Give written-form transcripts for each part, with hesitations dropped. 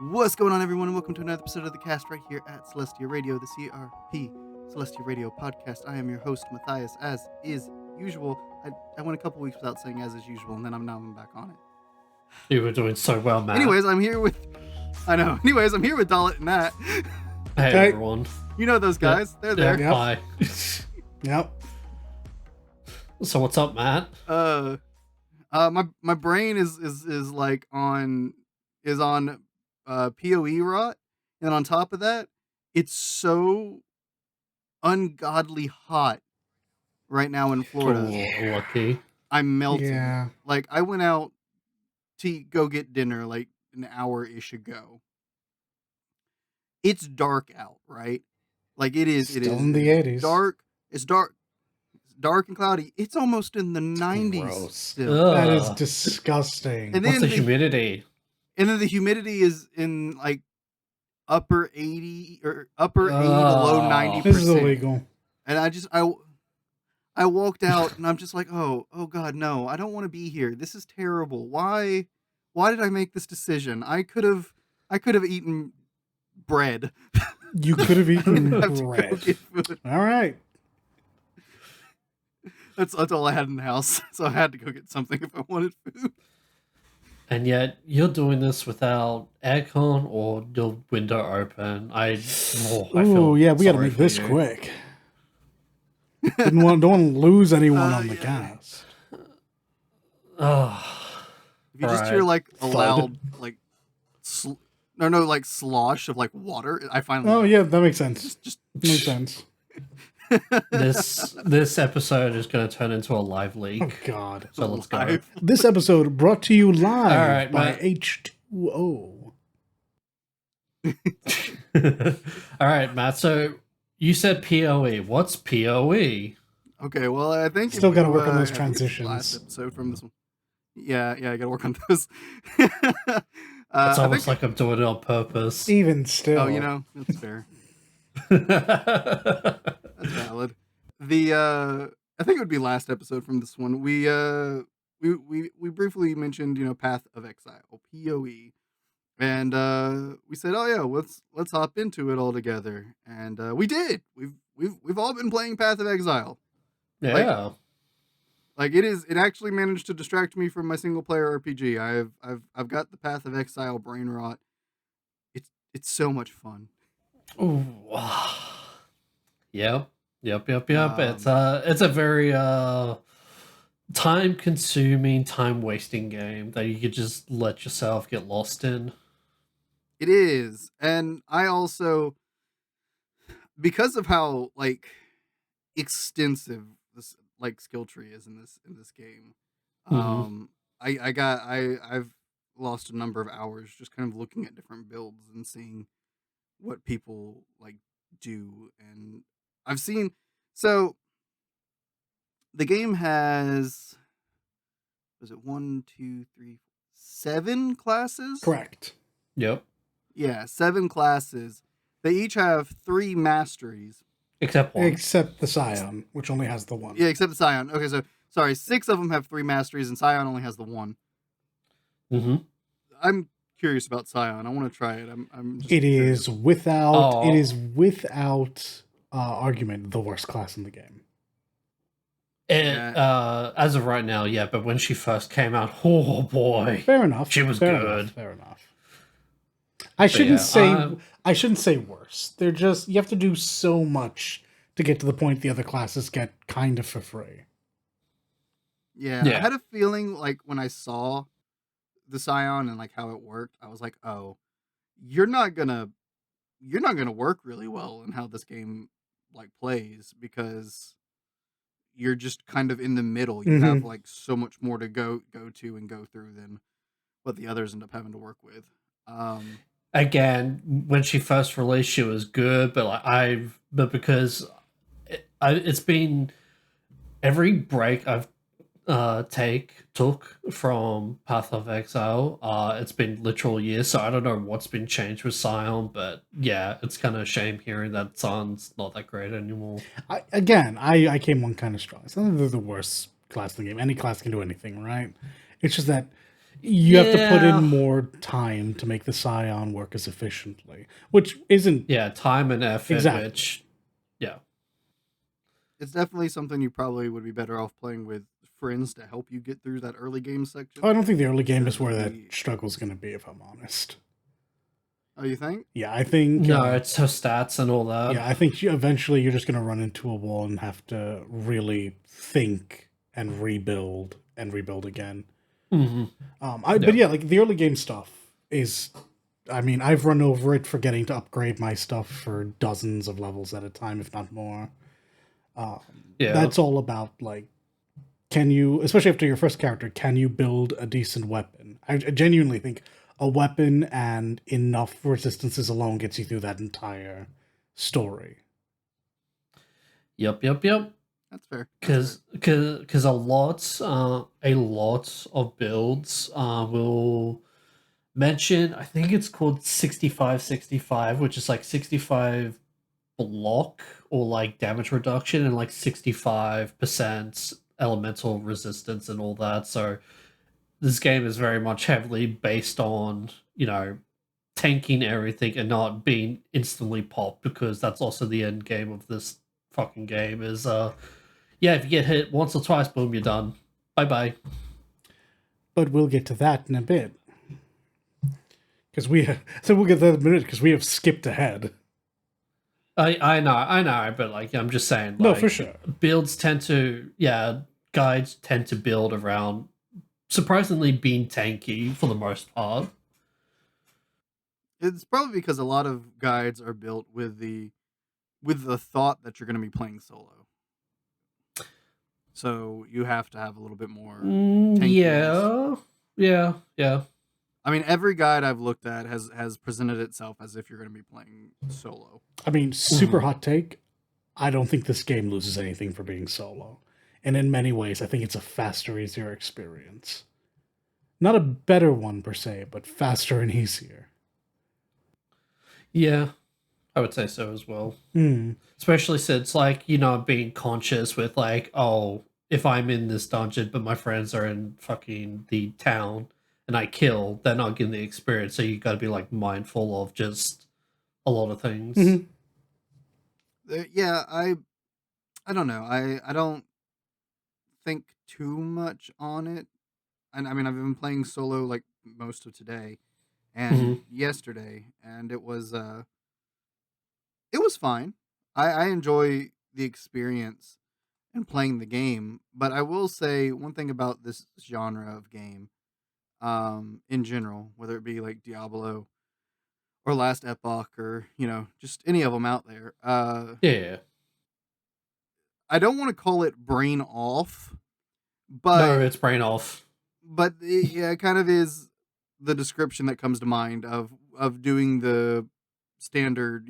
What's going on, everyone, and welcome to another episode of the cast right here at Celestia Radio, the CRP Celestia Radio podcast. I am your host, Matthias, as is usual. I went a couple weeks without saying as is usual, and then I'm back on it. You were doing so well, Matt. Anyways, I'm here with Dalit and Matt. Hey, everyone. You know those guys. They're there. Yep. Hi. Yep. So what's up, Matt? My brain is on PoE rot, and on top of that, it's so ungodly hot right now in Florida. Oh, lucky. I'm melting. Yeah. Like, I went out to go get dinner like an hour-ish ago. It's dark out, right? Like, it is. Still in the 80s. Dark. It's dark. Dark and cloudy. It's almost in the 90s. Gross. Still. That is disgusting. And What's then the humidity? And then the humidity is in like upper 80 or upper 80 to low 90%. This is illegal. And I walked out and I'm just like, oh God, no, I don't want to be here. This is terrible. Why did I make this decision? I could have eaten bread. You could have eaten bread. All right. That's all I had in the house. So I had to go get something if I wanted food. And yet you're doing this without aircon or your window open. I feel yeah, we got to sorry make for this you. quick. Don't want to lose anyone on the cast. If you just hear like a loud like like slosh of like water, I finally. Oh yeah, that makes sense. Just Makes sense. This episode is going to turn into a live leak. Oh God. So let's go. live. This episode brought to you live All right, by Matt. H2O. All right, Matt. So you said PoE. What's PoE? Okay, well, I think Still if gotta you, work on those I think it's the transitions. Last episode from this one. Yeah, I gotta work on those. It's almost like I'm doing it on purpose. Even still. Oh, you know, that's fair. That's valid. I think it would be last episode from this one. We briefly mentioned, Path of Exile, PoE, and we said, oh yeah, let's hop into it all together, and we did. We've all been playing Path of Exile. Yeah. Like it actually managed to distract me from my single player RPG. I've got the Path of Exile brain rot. It's so much fun. Ooh. Yep. It's a very time consuming, time wasting game that you could just let yourself get lost in. It is. And I also, because of how like extensive this like skill tree is in this game, I've lost a number of hours just kind of looking at different builds and seeing what people like do. And I've seen, so the game has, was it 7 classes? Correct. Yep. Yeah, 7 classes. They each have 3 masteries. Except one. Except the Scion, which only has the one. Yeah, except the Scion. Okay, so sorry, 6 of them have 3 masteries, and Scion only has the one. Mm-hmm. I'm curious about Scion. I want to try it. It is without argument the worst class in the game. As of right now, yeah, but when she first came out, oh boy. Fair enough. She was good. Fair enough. I shouldn't say worse. They're just, you have to do so much to get to the point the other classes get kind of for free. Yeah, I had a feeling like when I saw the Scion and like how it worked, I was like, oh, you're not gonna work really well in how this game like plays, because you're just kind of in the middle. You have like so much more to go to and go through than what the others end up having to work with. Again, when she first released, she was good, but because it's been every break I've took from Path of Exile, it's been literal years, so I don't know what's been changed with Scion, but yeah, it's kind of a shame hearing that Sion's not that great anymore. I came on kind of strong. It's not that they're the worst class in the game. Any class can do anything, right? It's just that You have to put in more time to make the Scion work as efficiently, which isn't... Yeah, time and effort, exactly. which... Yeah. It's definitely something you probably would be better off playing with friends to help you get through that early game section. I don't think the early game is where that struggle's going to be, if I'm honest. Oh, you think? Yeah, I think... No, it's her stats and all that. Yeah, I think eventually you're just going to run into a wall and have to really think and rebuild again. Mm-hmm. But yeah, like the early game stuff is... I mean, I've run over it forgetting to upgrade my stuff for dozens of levels at a time, if not more. That's all about, like, can you, especially after your first character, can you build a decent weapon? I genuinely think a weapon and enough resistances alone gets you through that entire story. Yep. That's fair. Because a lot of builds will mention, I think it's called 65-65, which is like 65 block or like damage reduction and like 65% elemental resistance and all that. So this game is very much heavily based on, tanking everything and not being instantly popped, because that's also the end game of this fucking game is if you get hit once or twice, boom, you're done. Bye. But we'll get to that in a bit. Because we'll get that in a minute because we have skipped ahead. I know, but like I'm just saying, like, no, for sure. Guides tend to build around surprisingly being tanky for the most part. It's probably because a lot of guides are built with the thought that you're going to be playing solo. So you have to have a little bit more tankiness. Yeah. I mean, every guide I've looked at has presented itself as if you're going to be playing solo. I mean, super hot take. I don't think this game loses anything for being solo. And in many ways, I think it's a faster, easier experience. Not a better one, per se, but faster and easier. Yeah, I would say so as well. Especially since, like, being conscious with, like, oh, if I'm in this dungeon, but my friends are in fucking the town, and I kill, they're not getting the experience. So you got to be like mindful of just a lot of things. Yeah, I don't know. I don't think too much on it. And I mean, I've been playing solo like most of today and yesterday, and it was fine. I enjoy the experience and playing the game, but I will say one thing about this genre of game, in general, whether it be like Diablo or Last Epoch or just any of them out there. Yeah. I don't want to call it brain off, but no, it's brain off. But it kind of is the description that comes to mind of doing the standard,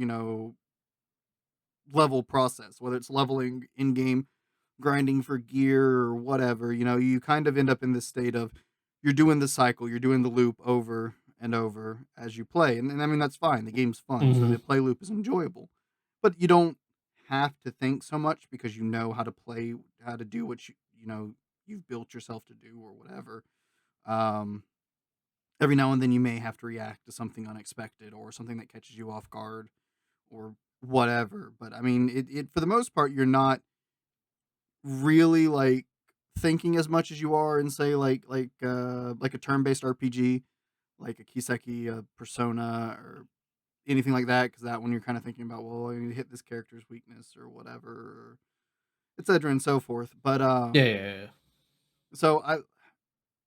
level process, whether it's leveling in game, grinding for gear or whatever. You kind of end up in this state of you're doing the cycle, you're doing the loop over and over as you play, and I mean that's fine. The game's fun, so the play loop is enjoyable, but you don't have to think so much because you know how to play, how to do what you've built yourself to do or whatever. Every now and then you may have to react to something unexpected or something that catches you off guard or whatever. But I mean, it for the most part, you're not really like thinking as much as you are in say like a turn-based RPG, like a Kiseki, Persona, or anything like that. Because that one you're kind of thinking about, well, I need to hit this character's weakness or whatever, or etc. and so forth. But yeah. So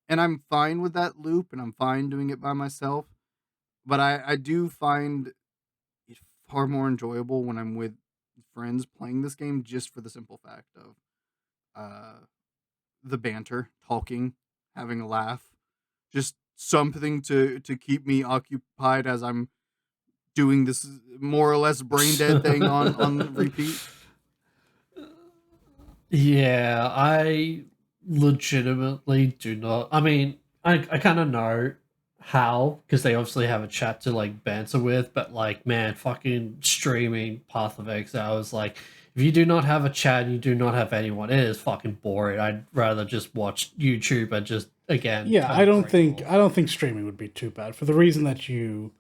I'm fine with that loop, and I'm fine doing it by myself. But I do find it far more enjoyable when I'm with friends playing this game, just for the simple fact of the banter, talking, having a laugh, just something to keep me occupied as I'm doing this more or less brain dead thing on repeat. Yeah, I legitimately do not. I mean, I kind of know how, because they obviously have a chat to like banter with, but like, man, fucking streaming Path of Exile is like, if you do not have a chat and you do not have anyone, it is fucking boring. I'd rather just watch YouTube and just again. Yeah, I don't think streaming would be too bad for the reason that you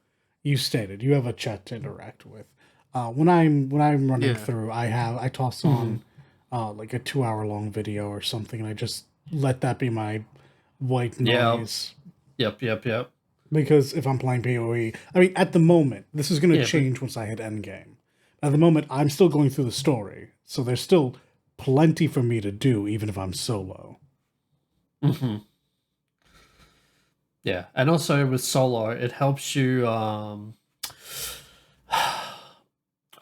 stated. You have a chat to interact with. When I'm running through, I toss on like a 2 hour long video or something, and I just let that be my white noise. Yep. Because if I'm playing PoE, I mean, at the moment, this is going to change once I hit endgame. At the moment, I'm still going through the story, so there's still plenty for me to do, even if I'm solo. Mm-hmm. Yeah, and also with solo, it helps you. I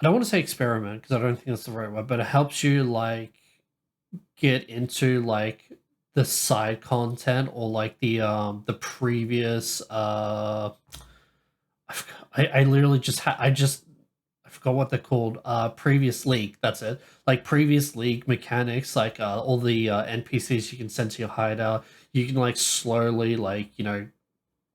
don't want to say experiment because I don't think that's the right word, but it helps you like get into like the side content or like the previous. I literally just I forgot what they're called. Previous league. That's it. Like previous league mechanics, like all the NPCs you can send to your hideout. You can like slowly like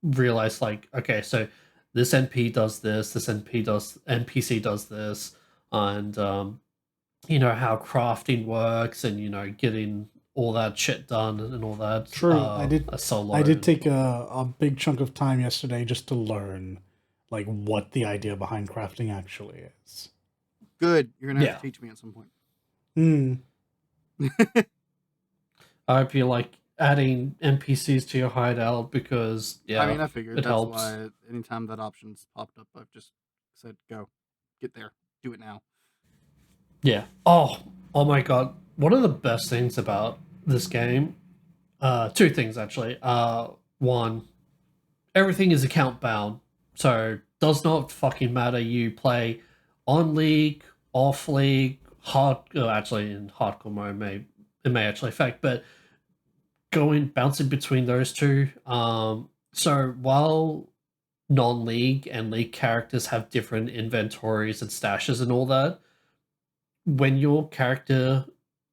realize like, okay, so this NP does this, this NPC does this, and how crafting works, and getting all that shit done and all that. True, I did take and a big chunk of time yesterday just to learn like what the idea behind crafting actually is. Good, you're gonna have to teach me at some point. I hope you like adding NPCs to your hideout because I mean, I figured it that's helps. why anytime that option's popped up, I've just said, "Go, get there, do it now." Yeah. Oh my god! One of the best things about this game, two things actually. One, everything is account bound, so does not fucking matter. You play on league, off league, actually in hardcore mode it may actually affect, but bouncing between those two. So while non-league and league characters have different inventories and stashes and all that, when your character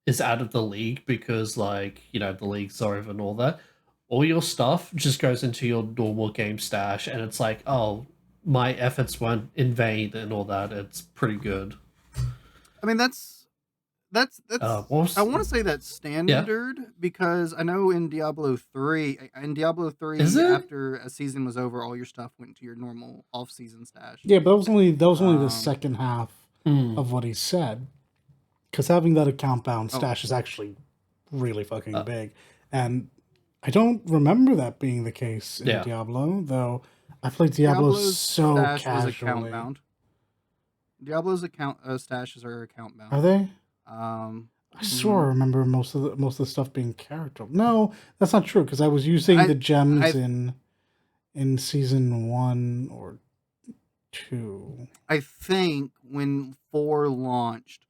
is out of the league because the league's over and all that, all your stuff just goes into your normal game stash, and it's like, oh, my efforts weren't in vain and all that. It's pretty good. I mean, that's I want to say that's standard because I know in Diablo 3, after a season was over, all your stuff went to your normal off-season stash. Yeah, but that was only the second half of what he said. Because having that account bound stash is actually really fucking big. And I don't remember that being the case in Diablo, though I played Diablo so casually. Account bound. Diablo's stashes are account bound. Are they? I swear I remember most of the stuff being character. No, that's not true, because I was using the gems in season 1 or 2. I think when 4 launched,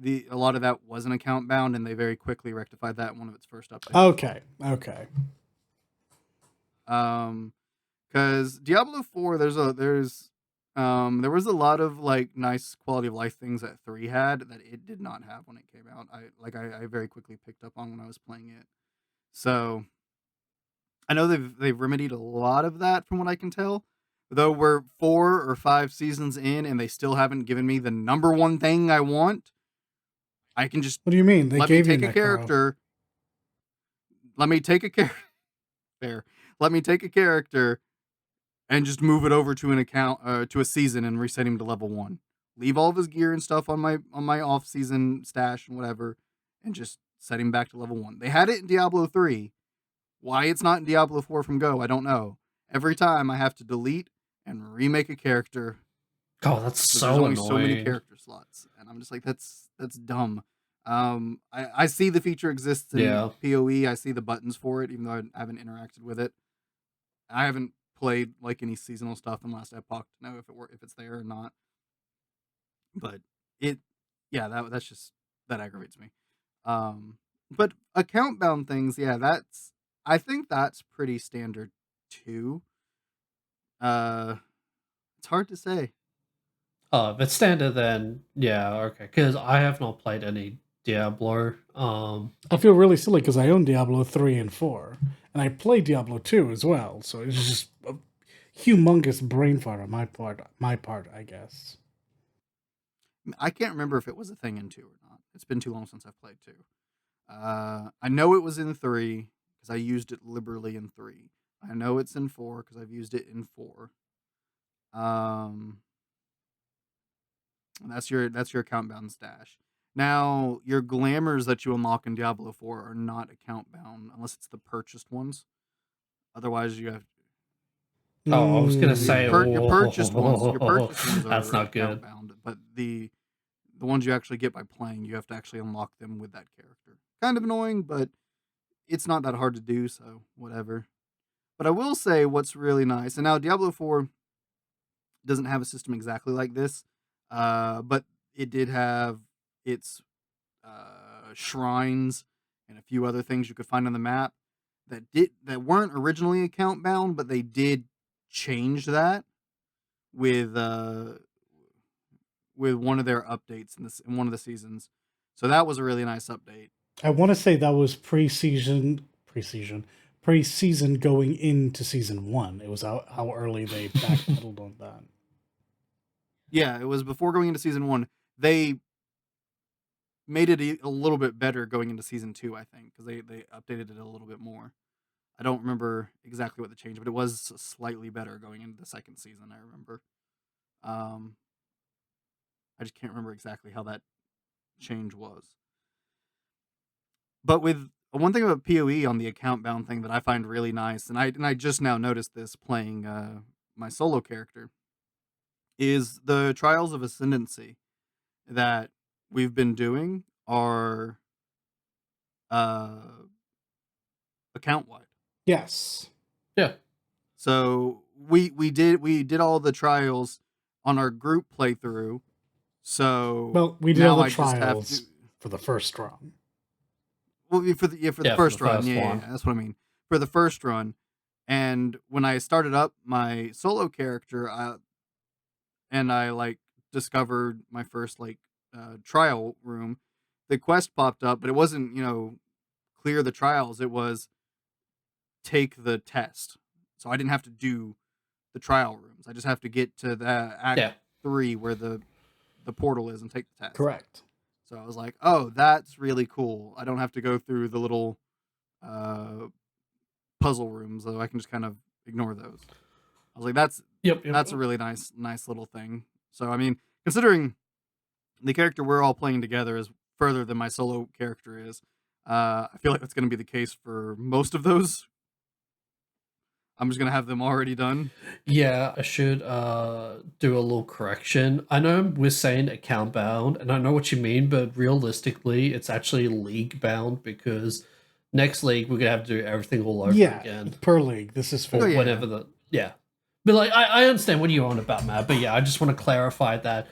a lot of that wasn't account bound, and they very quickly rectified that in one of its first updates. Okay. Because Diablo 4, there was a lot of like nice quality of life things that 3 had that it did not have when it came out. I very quickly picked up on when I was playing it. So I know they've remedied a lot of that from what I can tell. Though we're 4 or 5 seasons in and they still haven't given me the number one thing I want. I can just. What do you mean? They gave you a character. Let me take a character. Fair. Let me take a character and just move it over to an account, to a season, and reset him to level 1. Leave all of his gear and stuff on my off season stash and whatever, and just set him back to level 1. They had it in Diablo 3. Why it's not in Diablo 4 from Go, I don't know. Every time I have to delete and remake a character. Oh, that's so annoying. So many character slots, and I'm just like, that's dumb. I see the feature exists in PoE. I see the buttons for it, even though I haven't interacted with it. I haven't played like any seasonal stuff unless Epoch to know if it's there or not. But that's just, that aggravates me. But account bound things, I think that's pretty standard too. It's hard to say. If it's standard, then okay. Because I have not played any Diablo. I feel really silly because I own Diablo 3 and 4, and I play Diablo 2 as well. So it's just a humongous brain fart on my part, I guess. I can't remember if it was a thing in 2 or not. It's been too long since I've played 2. I know it was in 3 because I used it liberally in 3. I know it's in 4 because I've used it in 4. That's your account bound stash. Now, your glamours that you unlock in Diablo 4 are not account bound unless it's the purchased ones. Otherwise, you have Oh, I was gonna say, your purchased ones that's are not account good. bound, but the ones you actually get by playing, you have to actually unlock them with that character. Kind of annoying, but it's not that hard to do, so whatever. But I will say what's really nice, and now Diablo 4 doesn't have a system exactly like this, but it did have its shrines and a few other things you could find on the map that weren't originally account bound, but they did change that with one of their updates in one of the seasons. So that was a really nice update. I want to say that was pre-season going into season 1. It was how early they backpedaled on that. Yeah, it was before going into season 1. They made it a little bit better going into season 2, I think, because they updated it a little bit more. I don't remember exactly what the change, but it was slightly better going into the second season. I remember. I just can't remember exactly how that change was. But with one thing about PoE on the account bound thing that I find really nice, and I just now noticed this playing my solo character, is the Trials of Ascendancy that we've been doing are account wide. Yes. Yeah. So we did all the trials on our group playthrough. So we did all the trials for the first run. Well, for the first run, yeah, that's what I mean. For the first run, and when I started up my solo character, and I discovered my first trial room, the quest popped up, but it wasn't clear the trials. It was take the test. So I didn't have to do the trial rooms. I just have to get to the Act 3 where the portal is and take the test. Correct. So I was like, oh, that's really cool. I don't have to go through the little puzzle rooms, though. I can just kind of ignore those. I was like, that's a really nice little thing. So, I mean, considering the character we're all playing together is further than my solo character is, I feel like that's going to be the case for most of those. I'm just going to have them already done. Yeah, I should do a little correction. I know we're saying account bound, and I know what you mean, but realistically, it's actually league bound because next league we're going to have to do everything all over again. Per league. This is for whenever the... Yeah. But I understand what you're on about, Matt, but yeah, I just want to clarify that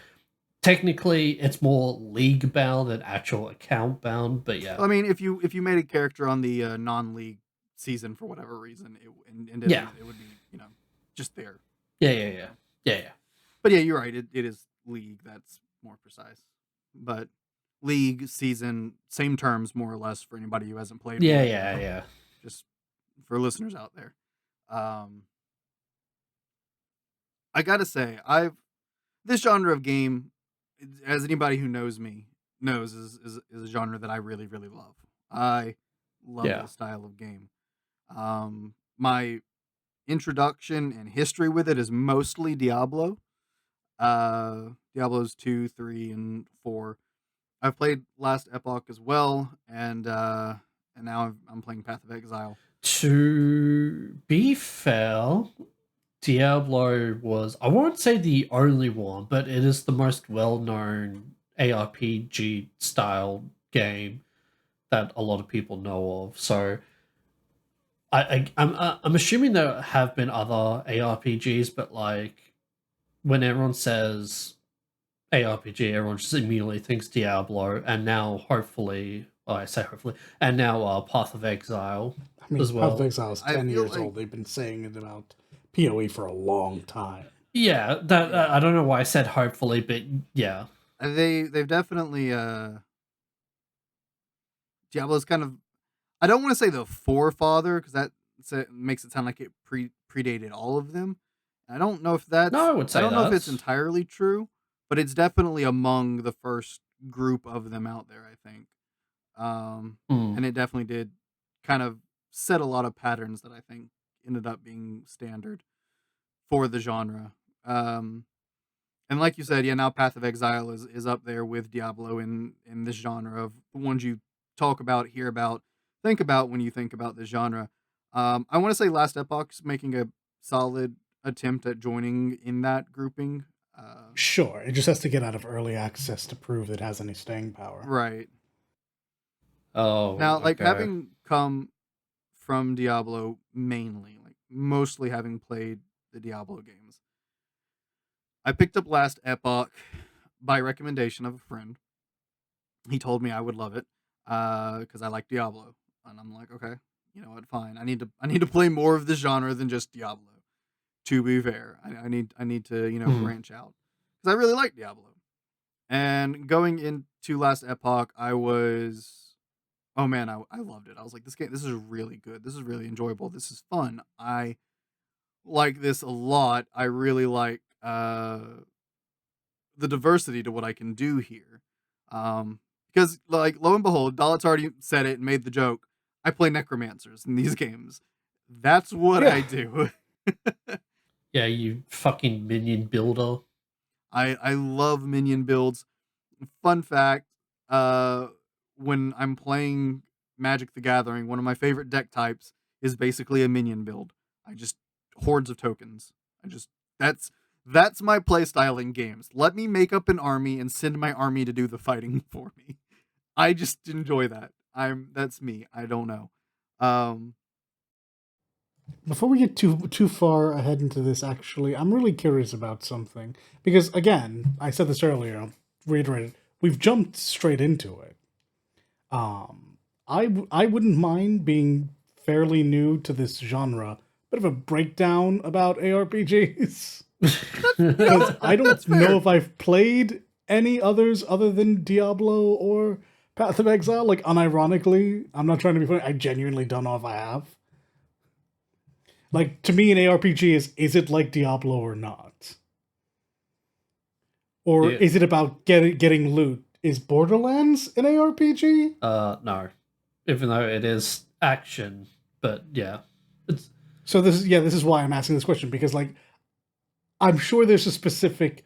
technically it's more league bound than actual account bound, but yeah. Well, I mean, if you made a character on the non-league season for whatever reason, it would be just there. Yeah. But yeah, you're right. It is league. That's more precise. But league, season, same terms more or less for anybody who hasn't played. Yeah. Just for listeners out there. I gotta say, this genre of game, as anybody who knows me knows, is a genre that I really, really love. I love this style of game. My introduction and history with it is mostly Diablo. Diablo's 2, 3, and 4. I've played Last Epoch as well, and now I'm playing Path of Exile. To be fair, Diablo was, I won't say the only one, but it is the most well-known ARPG style game that a lot of people know of. So I'm assuming there have been other ARPGs, but when everyone says ARPG, everyone just immediately thinks Diablo, and now hopefully, and now Path of Exile as well. Path of Exile is 10 years old. They've been saying it about PoE for a long time. Yeah, I don't know why I said hopefully, but yeah. They've definitely Diablo's kind of, I don't want to say the forefather because that makes it sound like it predated all of them. I don't know if that's I don't know if it's entirely true, but it's definitely among the first group of them out there, I think. And it definitely did kind of set a lot of patterns that I think ended up being standard for the genre. Um, and like you said, yeah, now Path of Exile is up there with Diablo in this genre of the ones you talk about, hear about, think about when you think about this genre. I want to say Last Epoch's making a solid attempt at joining in that grouping. Sure, it just has to get out of early access to prove it has any staying power. Right. Oh, Now, like okay. having come from Diablo mainly, like mostly having played the Diablo games, I picked up Last Epoch by recommendation of a friend. He told me I would love it because I like Diablo, and I'm like, okay, you know what, fine. I need to play more of this genre than just Diablo. To be fair, I need to branch out because I really like Diablo. And going into Last Epoch, I was, oh man, I loved it. I was like, this is really good. This is really enjoyable. This is fun. I like this a lot. I really like the diversity to what I can do here. Because like lo and behold, Dalat's already said it and made the joke. I play necromancers in these games. That's what I do. Yeah, you fucking minion builder. I love minion builds. Fun fact, when I'm playing Magic the Gathering, one of my favorite deck types is basically a minion build. I just hordes of tokens. I just that's my playstyle in games. Let me make up an army and send my army to do the fighting for me. I just enjoy that. That's me. I don't know. Before we get too far ahead into this, actually, I'm really curious about something because, again, I said this earlier. I'll reiterate it. We've jumped straight into it. I wouldn't mind being fairly new to this genre. Bit of a breakdown about ARPGs. Because I don't know if I've played any others other than Diablo or Path of Exile. Like, unironically, I'm not trying to be funny. I genuinely don't know if I have. Like, to me, an ARPG is it like Diablo or not? Or is it about getting loot? Is Borderlands an ARPG? No. Even though it is action, but yeah. So this is why I'm asking this question, because like I'm sure there's a specific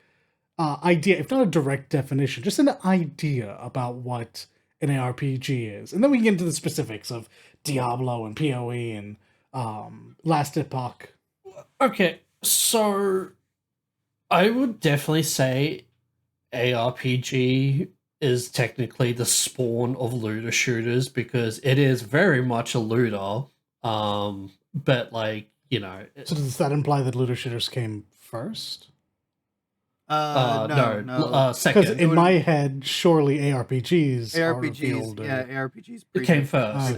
idea, if not a direct definition, just an idea about what an ARPG is. And then we can get into the specifics of Diablo and PoE and Last Epoch. Okay, so I would definitely say ARPG is technically the spawn of looter shooters because it is very much a looter. But like, you know. So does that imply that looter shooters came first? No. Second. Because in my head, surely ARPGs it came first,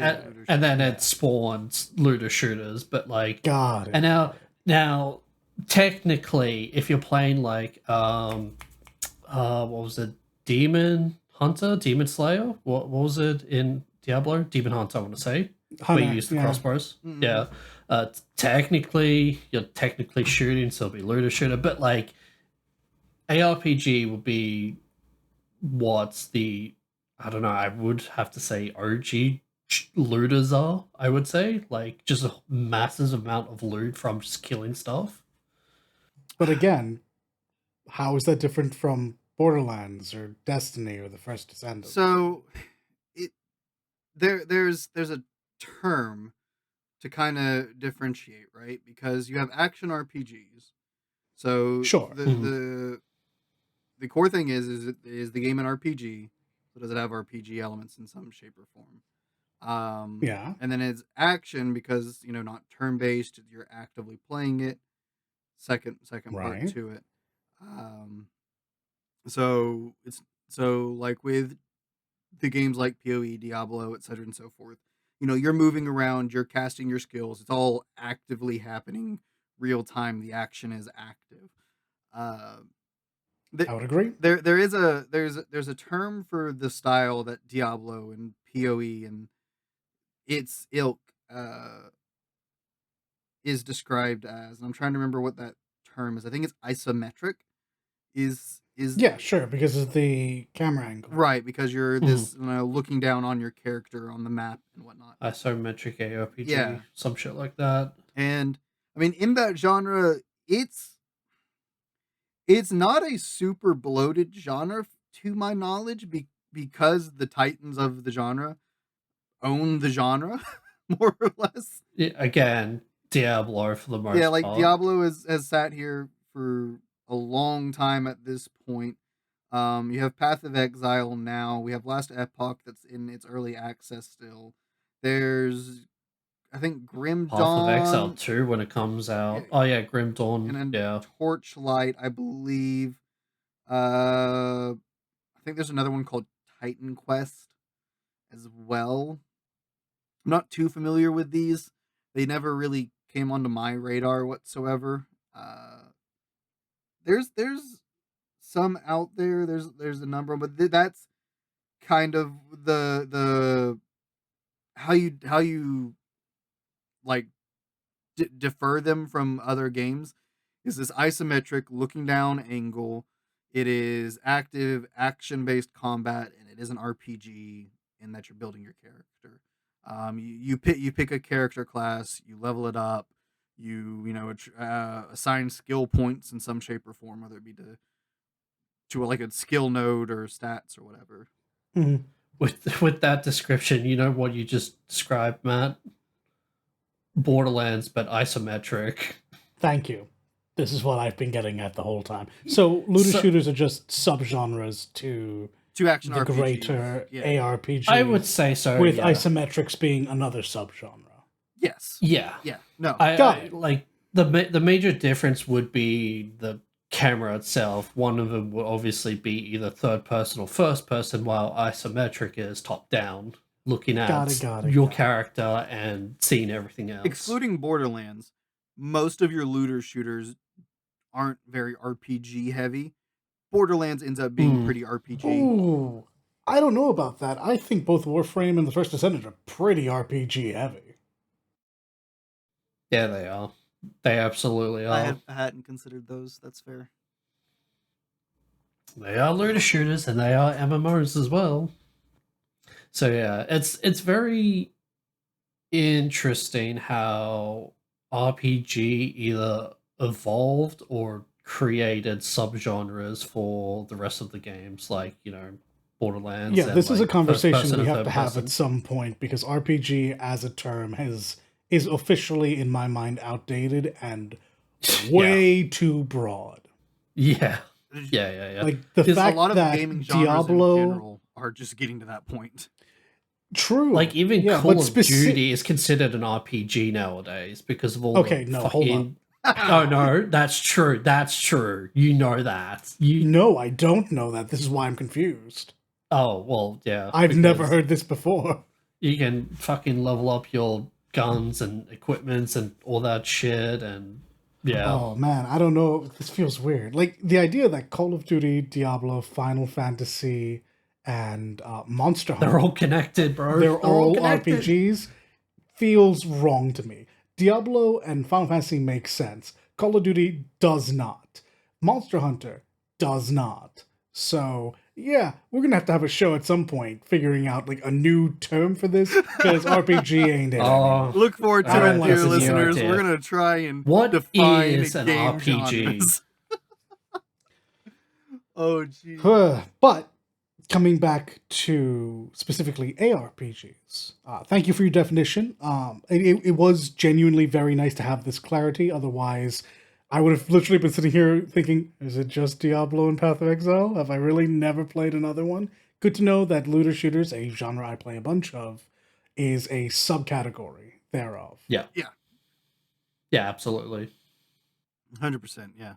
and then it spawned looter shooters. But like, got it. And now, technically, if you're playing like, what was it, Demon Hunter, Demon Slayer? What was it in Diablo? Demon Hunter, I want to say. Where you use the crossbows. Mm-hmm. Yeah. Technically, you're technically shooting, so it'll be looter shooter. But like, ARPG would be what's the, I don't know, I would have to say OG looters are, I would say. Like, just a massive amount of loot from just killing stuff. But again, how is that different from Borderlands or Destiny or the First Descendant? So, there's a term to kind of differentiate, right? Because you have action RPGs. So sure, the core thing is the game an RPG? So does it have RPG elements in some shape or form? Yeah. And then it's action because not turn based. You're actively playing it. Second part to it. So like with the games like PoE, Diablo, etc. and so forth. You're moving around, you're casting your skills. It's all actively happening, real time. The action is active. I would agree. There's a term for the style that Diablo and PoE and its ilk is described as, and I'm trying to remember what that term is. I think it's isometric. Is is sure, because of the camera angle. Right, because you're this looking down on your character on the map and whatnot. Isometric ARPG, some shit like that. And I mean, in that genre, it's not a super bloated genre to my knowledge, because the titans of the genre own the genre more or less. Again, Diablo for the most like part. Diablo has sat here for a long time at this point. You have Path of Exile now. We have Last Epoch that's in its early access still. There's, I think, Grim Path Dawn. of Exile 2 when it comes out. Oh yeah, Grim Dawn. And then Torchlight, I believe. I think there's another one called Titan Quest as well. I'm not too familiar with these. They never really came onto my radar whatsoever. There's some out there. There's a number, but that's kind of the how you like defer them from other games is this isometric looking down angle. It is active action-based combat, and it is an RPG in that you're building your character. You pick a character class, you level it up, you assign skill points in some shape or form, whether it be to like a skill node or stats or whatever. Mm-hmm. With that description, you know what you just described, Matt? Borderlands, but isometric. Thank you. This is what I've been getting at the whole time. So looter shooters are just subgenres to action the RPGs. greater ARPG. I would say so. With isometrics being another subgenre. Yes. Yeah. No. Got it. Like the major difference would be the camera itself. One of them will obviously be either third person or first person, while isometric is top down, looking at your character and seeing everything else. Excluding Borderlands, most of your looter shooters aren't very RPG heavy. Borderlands ends up being pretty RPG. Ooh, I don't know about that. I think both Warframe and The First Descendant are pretty RPG heavy. Yeah, they are. They absolutely are. I hadn't considered those. That's fair. They are looter shooters and they are MMOs as well. So yeah, it's very interesting how RPG either evolved or created subgenres for the rest of the games, like, Borderlands. Yeah, this is a conversation we have to have at some point, because RPG as a term is officially, in my mind, outdated and way too broad. Yeah. Like the fact a lot of that gaming genres in general are just getting to that point. True. Like even Call of Duty is considered an RPG nowadays because of all hold on. Oh no, that's true. That's true. You know that. No, I don't know that. This is why I'm confused. Oh, well, yeah. I've never heard this before. You can fucking level up your guns and equipments and all that shit, and yeah. Oh man, I don't know. This feels weird. Like the idea that Call of Duty, Diablo, Final Fantasy, and Monster Hunter, they're all connected, bro. They're all RPGs. Feels wrong to me. Diablo and Final Fantasy make sense. Call of Duty does not. Monster Hunter does not. So yeah, we're gonna have a show at some point figuring out like a new term for this, because RPG ain't it. Look forward to it, dear listeners. We're gonna try and define is an game RPG. Genres. Oh geez. But coming back to specifically ARPGs, thank you for your definition. It was genuinely very nice to have this clarity. Otherwise, I would have literally been sitting here thinking, is it just Diablo and Path of Exile? Have I really never played another one? Good to know that looter shooters, a genre I play a bunch of, is a subcategory thereof. Yeah, absolutely. 100%, yeah.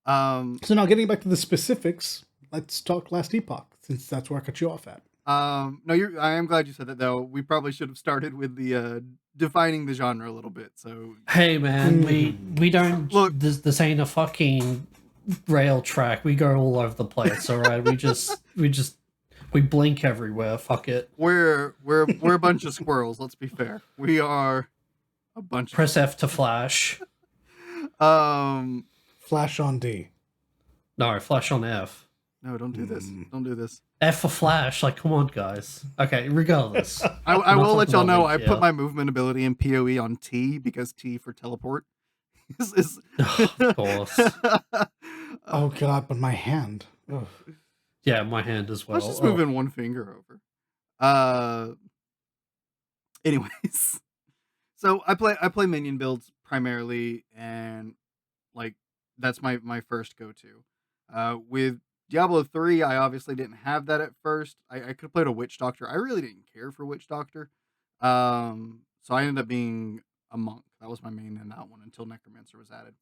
So now getting back to the specifics, let's talk Last Epoch, since that's where I cut you off at. No, I am glad you said that, though. We probably should have started with the defining the genre a little bit. So hey man, we don't look. This ain't a fucking rail track. We go all over the place. All right, we blink everywhere. Fuck it. We're a bunch of squirrels. Let's be fair. We are a bunch. Press F to flash. Flash on D. No, flash on F. No, don't do this. Don't do this. F for flash. Like, come on, guys. Okay, regardless. I will let y'all know I put my movement ability in PoE on T because T for teleport. Of course. Oh god, but my hand. Ugh. Yeah, my hand as well. Let's just move in one finger over. Anyways, so I play minion builds primarily, and like that's my first go-to. With Diablo 3, I obviously didn't have that at first. I could have played a Witch Doctor. I really didn't care for Witch Doctor. So I ended up being a monk. That was my main in that one until Necromancer was added.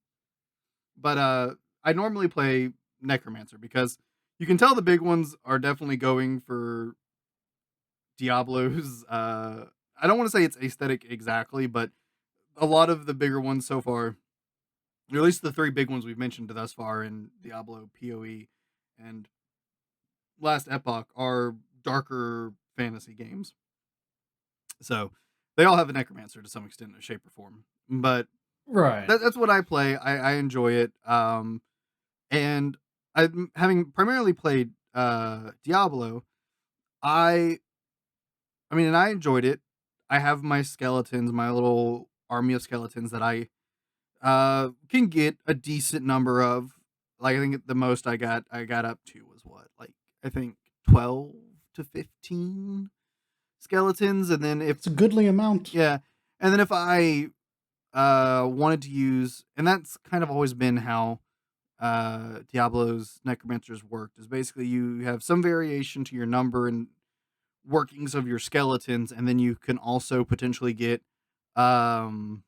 But I normally play Necromancer because you can tell the big ones are definitely going for Diablo's. I don't want to say it's aesthetic exactly, but a lot of the bigger ones so far, or at least the 3 big ones we've mentioned thus far in Diablo, PoE, and Last Epoch, are darker fantasy games. So they all have a Necromancer to some extent, or shape or form. But right, that's what I play. I enjoy it. And I'm having primarily played Diablo. I mean, and I enjoyed it. I have my skeletons, my little army of skeletons that I can get a decent number of. Like I think the most I got up to was what? Like I think 12 to 15 skeletons, and then if it's a goodly amount. Yeah. And then if I wanted to use, and that's kind of always been how Diablo's Necromancers worked, is basically you have some variation to your number and workings of your skeletons, and then you can also potentially get like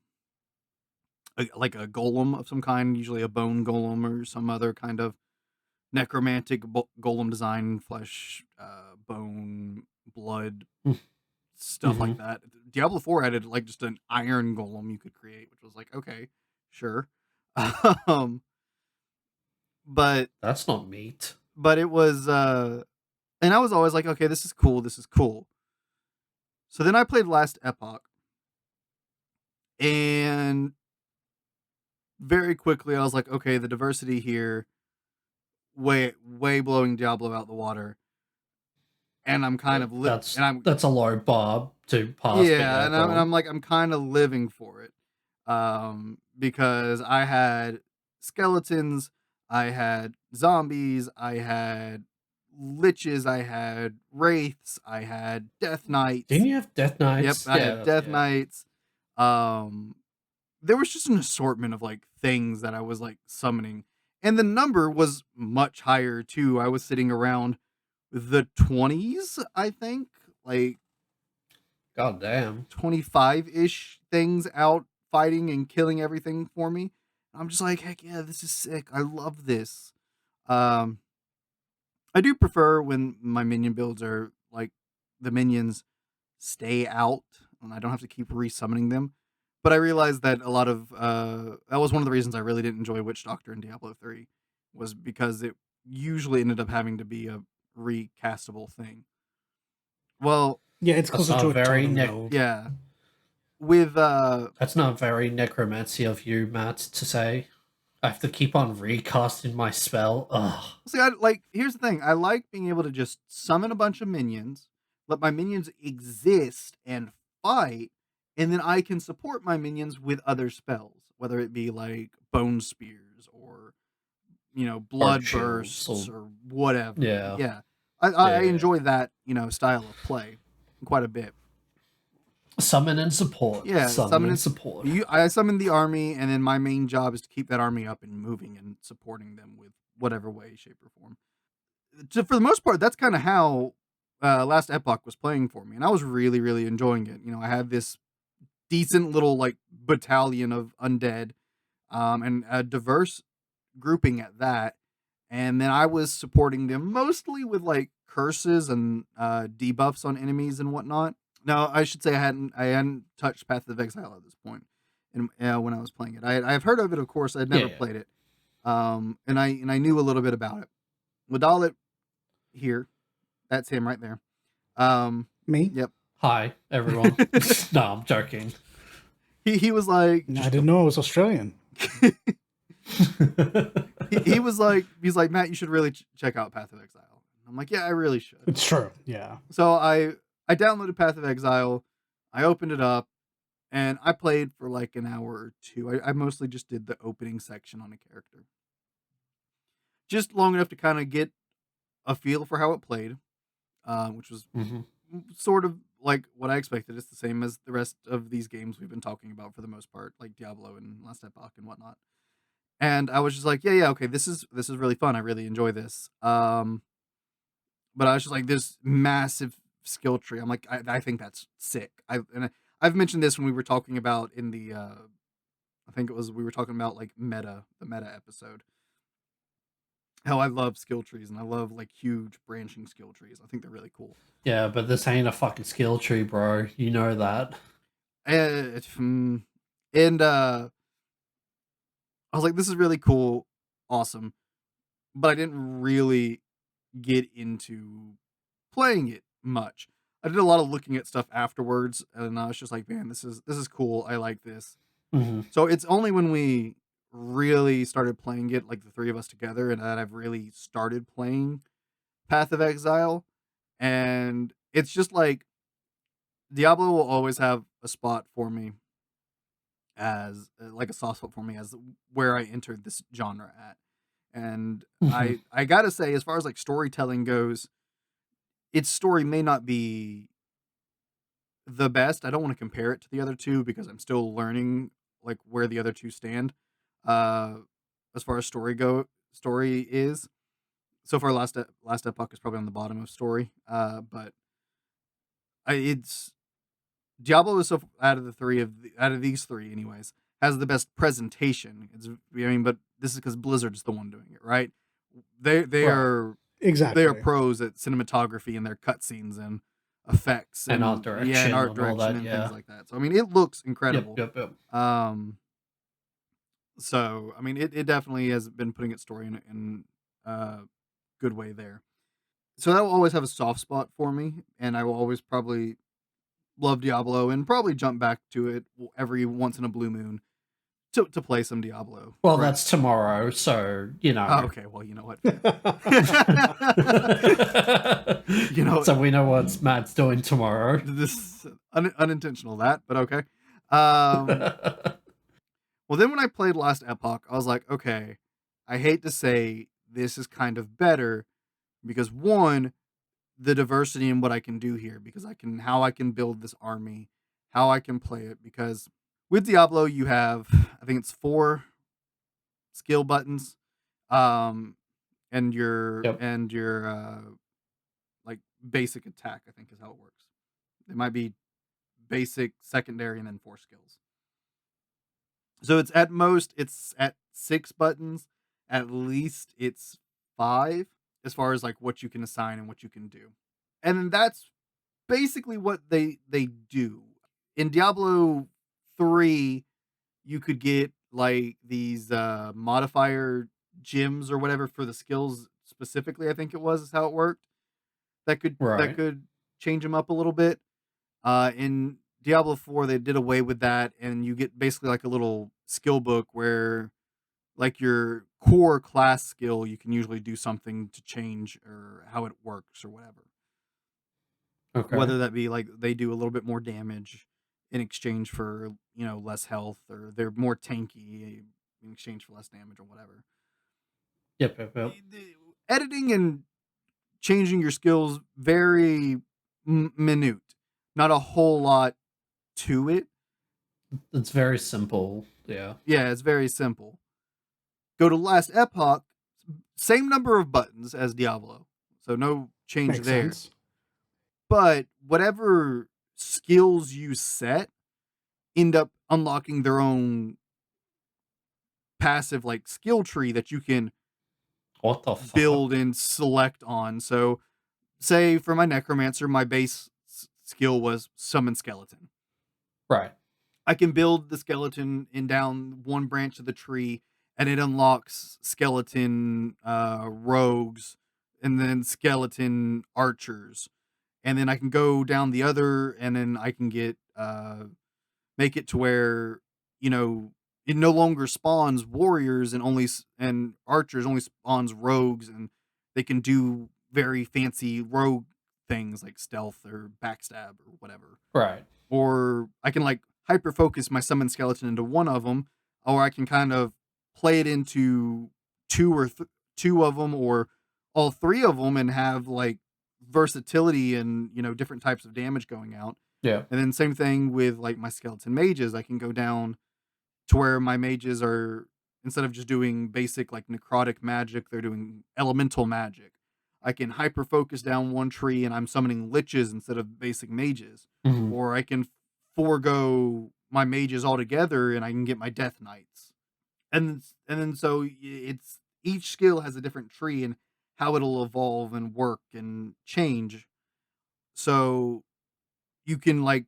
a golem of some kind, usually a bone golem or some other kind of necromantic golem design, flesh, bone, blood, stuff like that. Diablo 4 added like just an iron golem you could create, which was like, okay, sure. But that's not meat. But it was and I was always like, okay, this is cool, this is cool. So then I played Last Epoch, and very quickly I was like, okay, the diversity here way blowing Diablo out the water. And I'm kind of that's a low bar to pass. Yeah, and I'm like, I'm kind of living for it. Because I had skeletons, I had zombies, I had liches, I had wraiths, I had death knights. Didn't you have death knights? Yep, I had death knights. There was just an assortment of like things that I was like summoning, and the number was much higher too. I was sitting around the 20s, I think, like god damn, 25-ish things out fighting and killing everything for me. I'm just like, heck yeah, this is sick. I love this. I do prefer when my minion builds are like the minions stay out and I don't have to keep resummoning them. But I realized that a lot of that was one of the reasons I really didn't enjoy Witch Doctor in Diablo 3, was because it usually ended up having to be a recastable thing. Well, yeah, it's closer to a very yeah. With that's not very necromancy of you, Matt, to say. I have to keep on recasting my spell. Ugh. See, here's the thing. I like being able to just summon a bunch of minions, let my minions exist and fight, and then I can support my minions with other spells, whether it be like bone spears or blood bursts or whatever. Yeah. I enjoy that style of play quite a bit. Summon and support. Yeah, summon and support. I summon the army, and then my main job is to keep that army up and moving and supporting them with whatever way, shape, or form. For the most part, that's kind of how Last Epoch was playing for me, and I was really, really enjoying it. I had this decent little like battalion of undead, and a diverse grouping at that, and then I was supporting them mostly with like curses and debuffs on enemies and whatnot. No, I should say I hadn't touched Path of Exile at this point, and when I was playing it, I've heard of it, of course. I'd never played it, and I knew a little bit about it. Wadalit here, that's him right there. Me? Yep. Hi everyone. No, I'm joking. He was like, I didn't know I was Australian. he's like, Matt, you should really check out Path of Exile. I'm like, yeah, I really should. It's true, yeah. So I downloaded Path of Exile, I opened it up, and I played for like an hour or two. I mostly just did the opening section on a character, just long enough to kind of get a feel for how it played, which was sort of like what I expected. It's the same as the rest of these games we've been talking about for the most part, like Diablo and Last Epoch and whatnot. And I was just like, yeah, okay, this is really fun. I really enjoy this. But I was just like, this massive skill tree. I'm like, I think that's sick. I've mentioned this when we were talking about in the I think it was we were talking about like the meta episode. How I love skill trees and I love like huge branching skill trees. I think they're really cool. Yeah, but this ain't a fucking skill tree, bro. You know that. And I was like, this is really cool, awesome. But I didn't really get into playing it much. I did a lot of looking at stuff afterwards, and I was just like, man, this is cool. I like this. So it's only when we really started playing it, like the three of us together, and that I've really started playing Path of Exile. And it's just like Diablo will always have a spot for me as like a soft spot for me as where I entered this genre at. And I gotta say, as far as like storytelling goes, its story may not be the best. I don't want to compare it to the other two because I'm still learning like where the other two stand. As far as story is. So far, Last Epoch is probably on the bottom of story. But it's Diablo is out of out of these three, anyways, has the best presentation. But this is because Blizzard's the one doing it, right? They are exactly they are pros at cinematography and their cutscenes and effects and art direction, and art direction and things like that. So I mean, it looks incredible. Yep. So I mean, it definitely has been putting its story in a good way there. So that will always have a soft spot for me, and I will always probably love Diablo and probably jump back to it every once in a blue moon to play some Diablo. Well, that's tomorrow, so you know. Oh, okay, well, you know what? So we know what Matt's doing tomorrow. This unintentional that, but okay. Well, then when I played Last Epoch, I was like, okay, I hate to say this is kind of better because one, the diversity in what I can do here, because how I can build this army, how I can play it, because with Diablo you have, I think it's 4 skill buttons, and your like basic attack, I think is how it works. It might be basic, secondary, and then 4 skills. So it's at most it's at 6 buttons, at least it's 5 as far as like what you can assign and what you can do. And that's basically what they do. In Diablo 3, you could get like these modifier gems or whatever for the skills specifically, I think it was is how it worked. That could change them up a little bit. In Diablo 4, they did away with that, and you get basically like a little skill book where like your core class skill, you can usually do something to change or how it works or whatever. Okay. Whether that be like they do a little bit more damage in exchange for, less health, or they're more tanky in exchange for less damage or whatever. Yep. Editing and changing your skills very minute. Not a whole lot to it. It's very simple. Yeah. Yeah, it's very simple. Go to Last Epoch, same number of buttons as Diablo. So no change Makes there. Sense. But whatever skills you set end up unlocking their own passive like skill tree that you can build and select on. So say for my Necromancer, my base skill was Summon Skeleton. Right. I can build the skeleton in down one branch of the tree, and it unlocks skeleton rogues and then skeleton archers. And then I can go down the other, and then I can get make it to where, it no longer spawns warriors and archers, only spawns rogues, and they can do very fancy rogue things like stealth or backstab or whatever. Right. Or I can like hyper focus my summon skeleton into one of them, or I can kind of play it into two of them or all three of them and have like versatility and different types of damage going out. Yeah. And then same thing with like my skeleton mages. I can go down to where my mages are, instead of just doing basic like necrotic magic, they're doing elemental magic. I can hyper focus down one tree and I'm summoning liches instead of basic mages. Mhm. Or I can forego my mages altogether and I can get my death knights. And then so it's each skill has a different tree and how it'll evolve and work and change. So you can like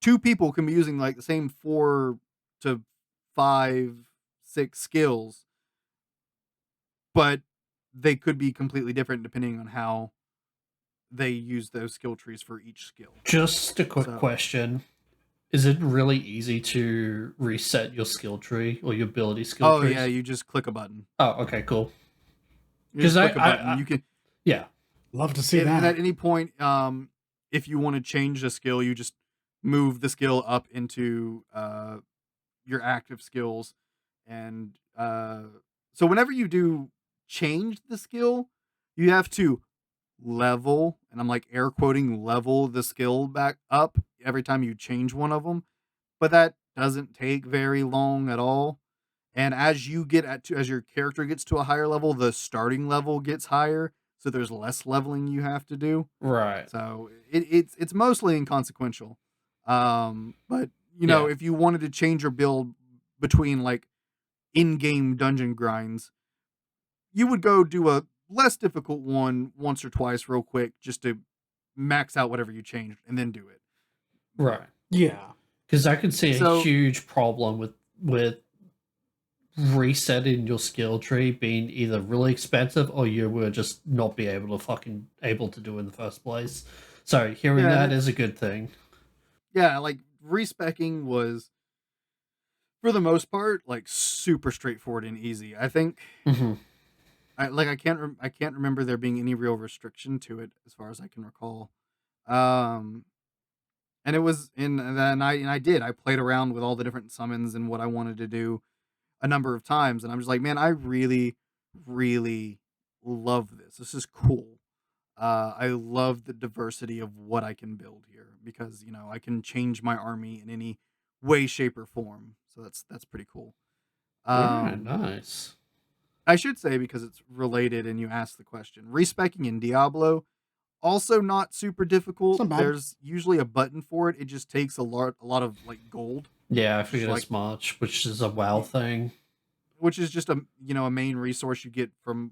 two people can be using like the same 4 to 5, 6 skills, but they could be completely different depending on how they use those skill trees for each skill. Just a quick question. Is it really easy to reset your skill tree or your ability skill trees? Oh yeah, you just click a button. Oh, okay, cool. Because click a button. You can love to see that. And at any point, if you want to change the skill, you just move the skill up into your active skills, and so whenever you do change the skill, you have to level, and I'm like air quoting level the skill back up every time you change one of them, but that doesn't take very long at all. And as you get as your character gets to a higher level, the starting level gets higher, so there's less leveling you have to do. Right. So it's mostly inconsequential. But if you wanted to change your build between like in-game dungeon grinds, you would go do a less difficult one once or twice real quick just to max out whatever you changed and then do it. Right. Yeah. Because I could see a huge problem with resetting your skill tree being either really expensive or you were just not be able to do in the first place. So hearing that is a good thing. Yeah, like respecking was for the most part like super straightforward and easy. I think I can't remember there being any real restriction to it as far as I can recall. And it was I played around with all the different summons and what I wanted to do a number of times, and I'm just like, man, I really, really love this. This is cool. I love the diversity of what I can build here because I can change my army in any way, shape, or form. So that's pretty cool. Nice. I should say, because it's related and you asked the question, respecking in Diablo also not super difficult. There's usually a button for it. It just takes a lot of like gold. Yeah, I figured as much, which is a WoW thing. Which is just a main resource you get from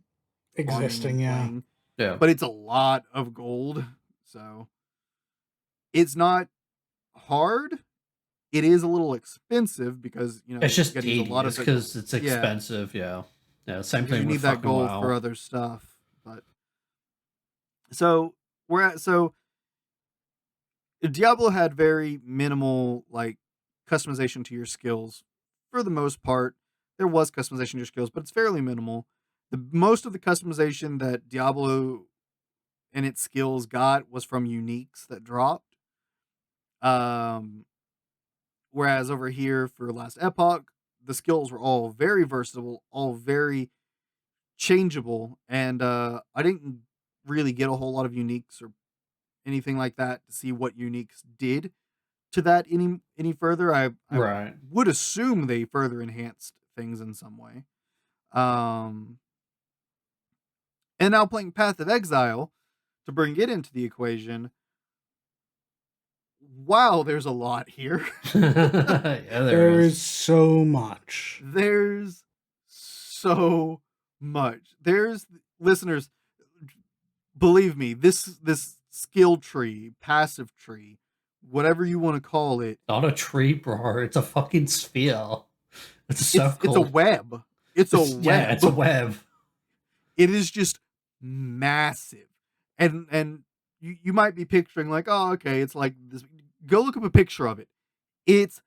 existing, yeah. But it's a lot of gold, so it's not hard. It is a little expensive because it's just a lot of because it's expensive. Yeah. Same thing. You need that gold for other stuff, but so Diablo had very minimal like customization to your skills for the most part. There was customization to your skills, but it's fairly minimal. Most of the customization that Diablo and its skills got was from uniques that dropped. Whereas over here for Last Epoch, the skills were all very versatile, all very changeable, and I didn't really get a whole lot of uniques or anything like that to see what uniques did to that any further. I would assume they further enhanced things in some way. And now playing Path of Exile to bring it into the equation. Wow, there's a lot here. There is so much. There's so much. There's listeners, believe me, this skill tree, passive tree, whatever you want to call it. Not a tree, bro. It's a fucking sphere. It's a circle. It's a web. It's a web. Yeah, it's a web. It is just massive. And you might be picturing like, oh, okay, it's like this. Go look up a picture of it. It's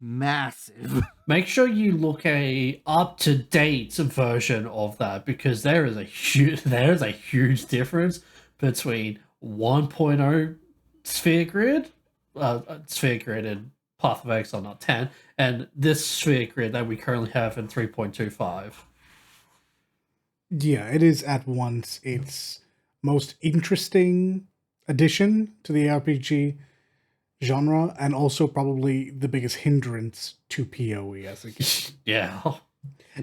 massive. Make sure you look a up-to-date version of that, because there is a huge difference between 1.0 sphere grid and Path of Exile, not 10, and this sphere grid that we currently have in 3.25. Yeah, it is at once its most interesting addition to the RPG genre, and also probably the biggest hindrance to PoE as a game. Yeah.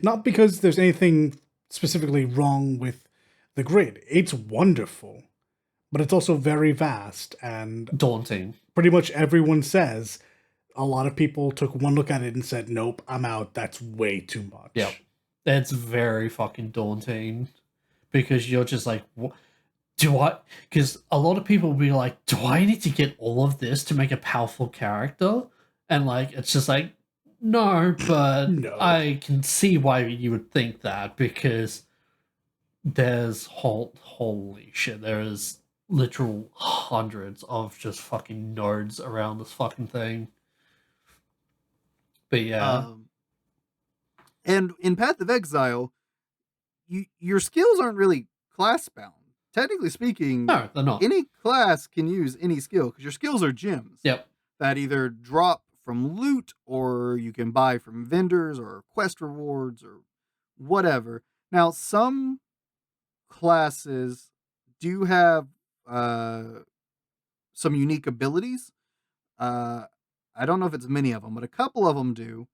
Not because there's anything specifically wrong with the grid. It's wonderful, but it's also very vast and daunting. Pretty much everyone says, a lot of people took one look at it and said, nope, I'm out. That's way too much. Yep. That's very fucking daunting, because you're just like, what? Because a lot of people will be like, do I need to get all of this to make a powerful character? And like, it's just like, no, but No. I can see why you would think that, because there's holy shit, there is literal hundreds of just fucking nodes around this fucking thing. But yeah. And in Path of Exile, your skills aren't really class bound. Technically speaking, no, they're not. Any class can use any skill, because your skills are gems. Yep. That either drop from loot, or you can buy from vendors or quest rewards or whatever. Now, some classes do have some unique abilities. I don't know if it's many of them, but a couple of them do.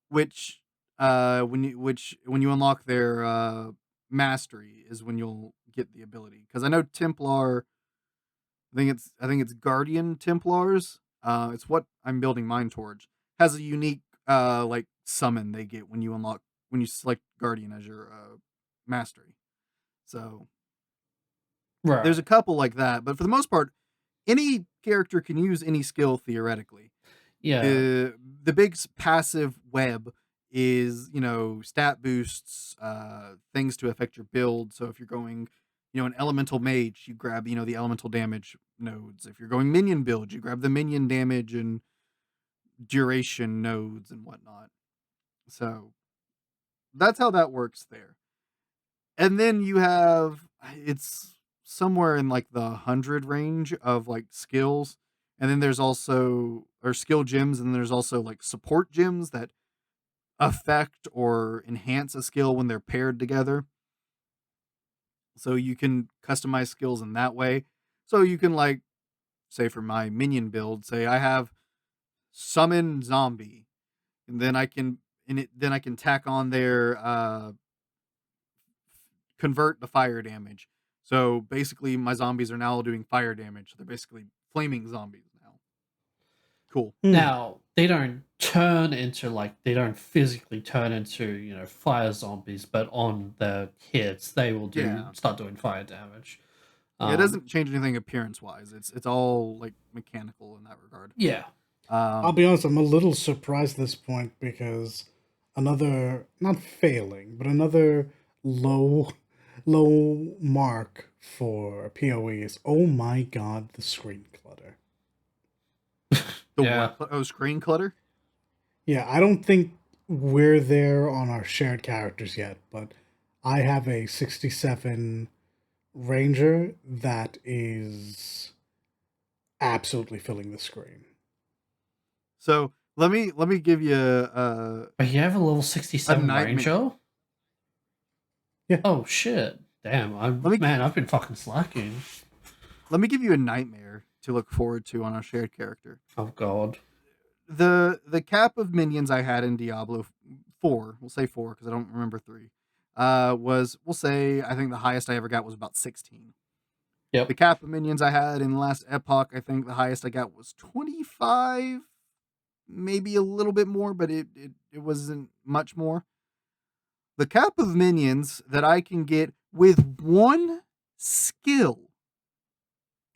Which when you unlock their mastery is when you'll get the ability. Because I know Templar, I think it's Guardian Templars. It's what I'm building mine towards. Has a unique like summon they get when you select Guardian as your mastery. So right. There's a couple like that, but for the most part, any character can use any skill theoretically. Yeah. The big passive web is, stat boosts, things to affect your build. So if you're going, an elemental mage, you grab, the elemental damage nodes. If you're going minion build, you grab the minion damage and duration nodes and whatnot. So that's how that works there. And then you have, it's somewhere in like the 100 range of like skills. And then there's also, or skill gems, and there's also like support gems that affect or enhance a skill when they're paired together. So you can customize skills in that way. So you can, like, say for my minion build, say I have summon zombie, and then I can tack on their convert the fire damage. So basically my zombies are now doing fire damage. They're basically flaming zombies now. Cool. Now, they don't physically turn into, fire zombies, but on their hits, they will start doing fire damage. It doesn't change anything appearance-wise. It's all, like, mechanical in that regard. Yeah. I'll be honest, I'm a little surprised at this point, because another, not failing, but another low mark for PoE is, oh my god, the screen clutter. Screen clutter? Yeah, I don't think we're there on our shared characters yet, but I have a 67 Ranger that is absolutely filling the screen. So let me give you But you have a level 67 Ranger? Yeah. Oh shit. Damn, I've been fucking slacking. Let me give you a nightmare to look forward to on our shared character. Oh god. The cap of minions I had in Diablo 4, we'll say 4 because I don't remember 3, was, we'll say, I think the highest I ever got was about 16. Yep. The cap of minions I had in the last epoch, I think the highest I got was 25, maybe a little bit more, but it wasn't much more. The cap of minions that I can get with one skill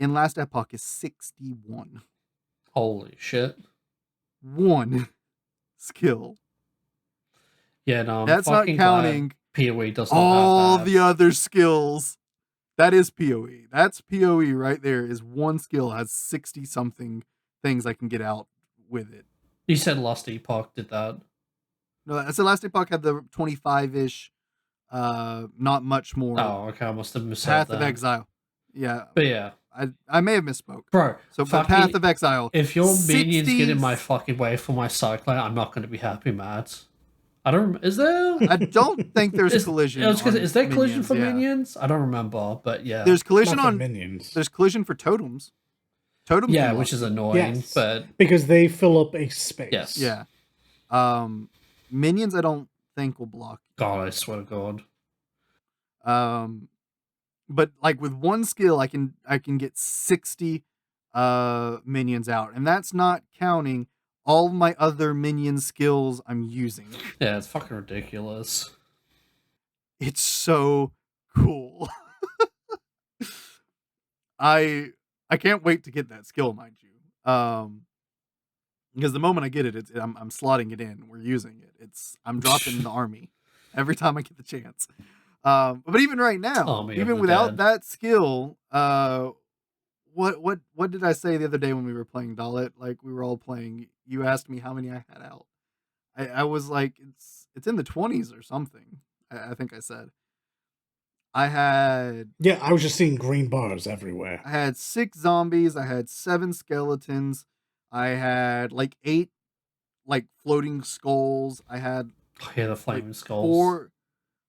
in last epoch is 61. Holy shit. One skill. Yeah, no, that's not counting PoE does not all have the other skills. That is PoE. That's PoE right there. Is one skill has 60 something things I can get out with it. You said Lost Epoch did that. No, Celestia Epoch had the 25-ish, not much more. Oh, okay, I must have misheard Path that. of Exile. Yeah. But yeah. I may have misspoke. Bro, so but Path of Exile. If your minions get in my fucking way for my cyclone, I'm not going to be happy, Matt. I don't. Is there? I don't think there's collision. Is there collision minions, for minions? I don't remember, but yeah. There's collision on minions. There's collision for totems. Totems, yeah, which is annoying, yes, but because they fill up a space. Yes. Yeah. Minions, I don't think will block. God, I swear to God. But like with one skill, I can get 60 minions out, and that's not counting all my other minion skills I'm using. Yeah, it's fucking ridiculous. It's so cool. I can't wait to get that skill, mind you. Because the moment I get it, I'm slotting it in. We're using it. I'm dropping the army every time I get the chance. But even right now, even without that skill, what did I say the other day when we were playing Dalit? Like we were all playing. You asked me how many I had out. I was like, it's in the 20s or something. I think I said. I had... Yeah, I was just seeing green bars everywhere. I had 6 zombies. I had 7 skeletons. I had like 8 like floating skulls. I had the flaming skulls.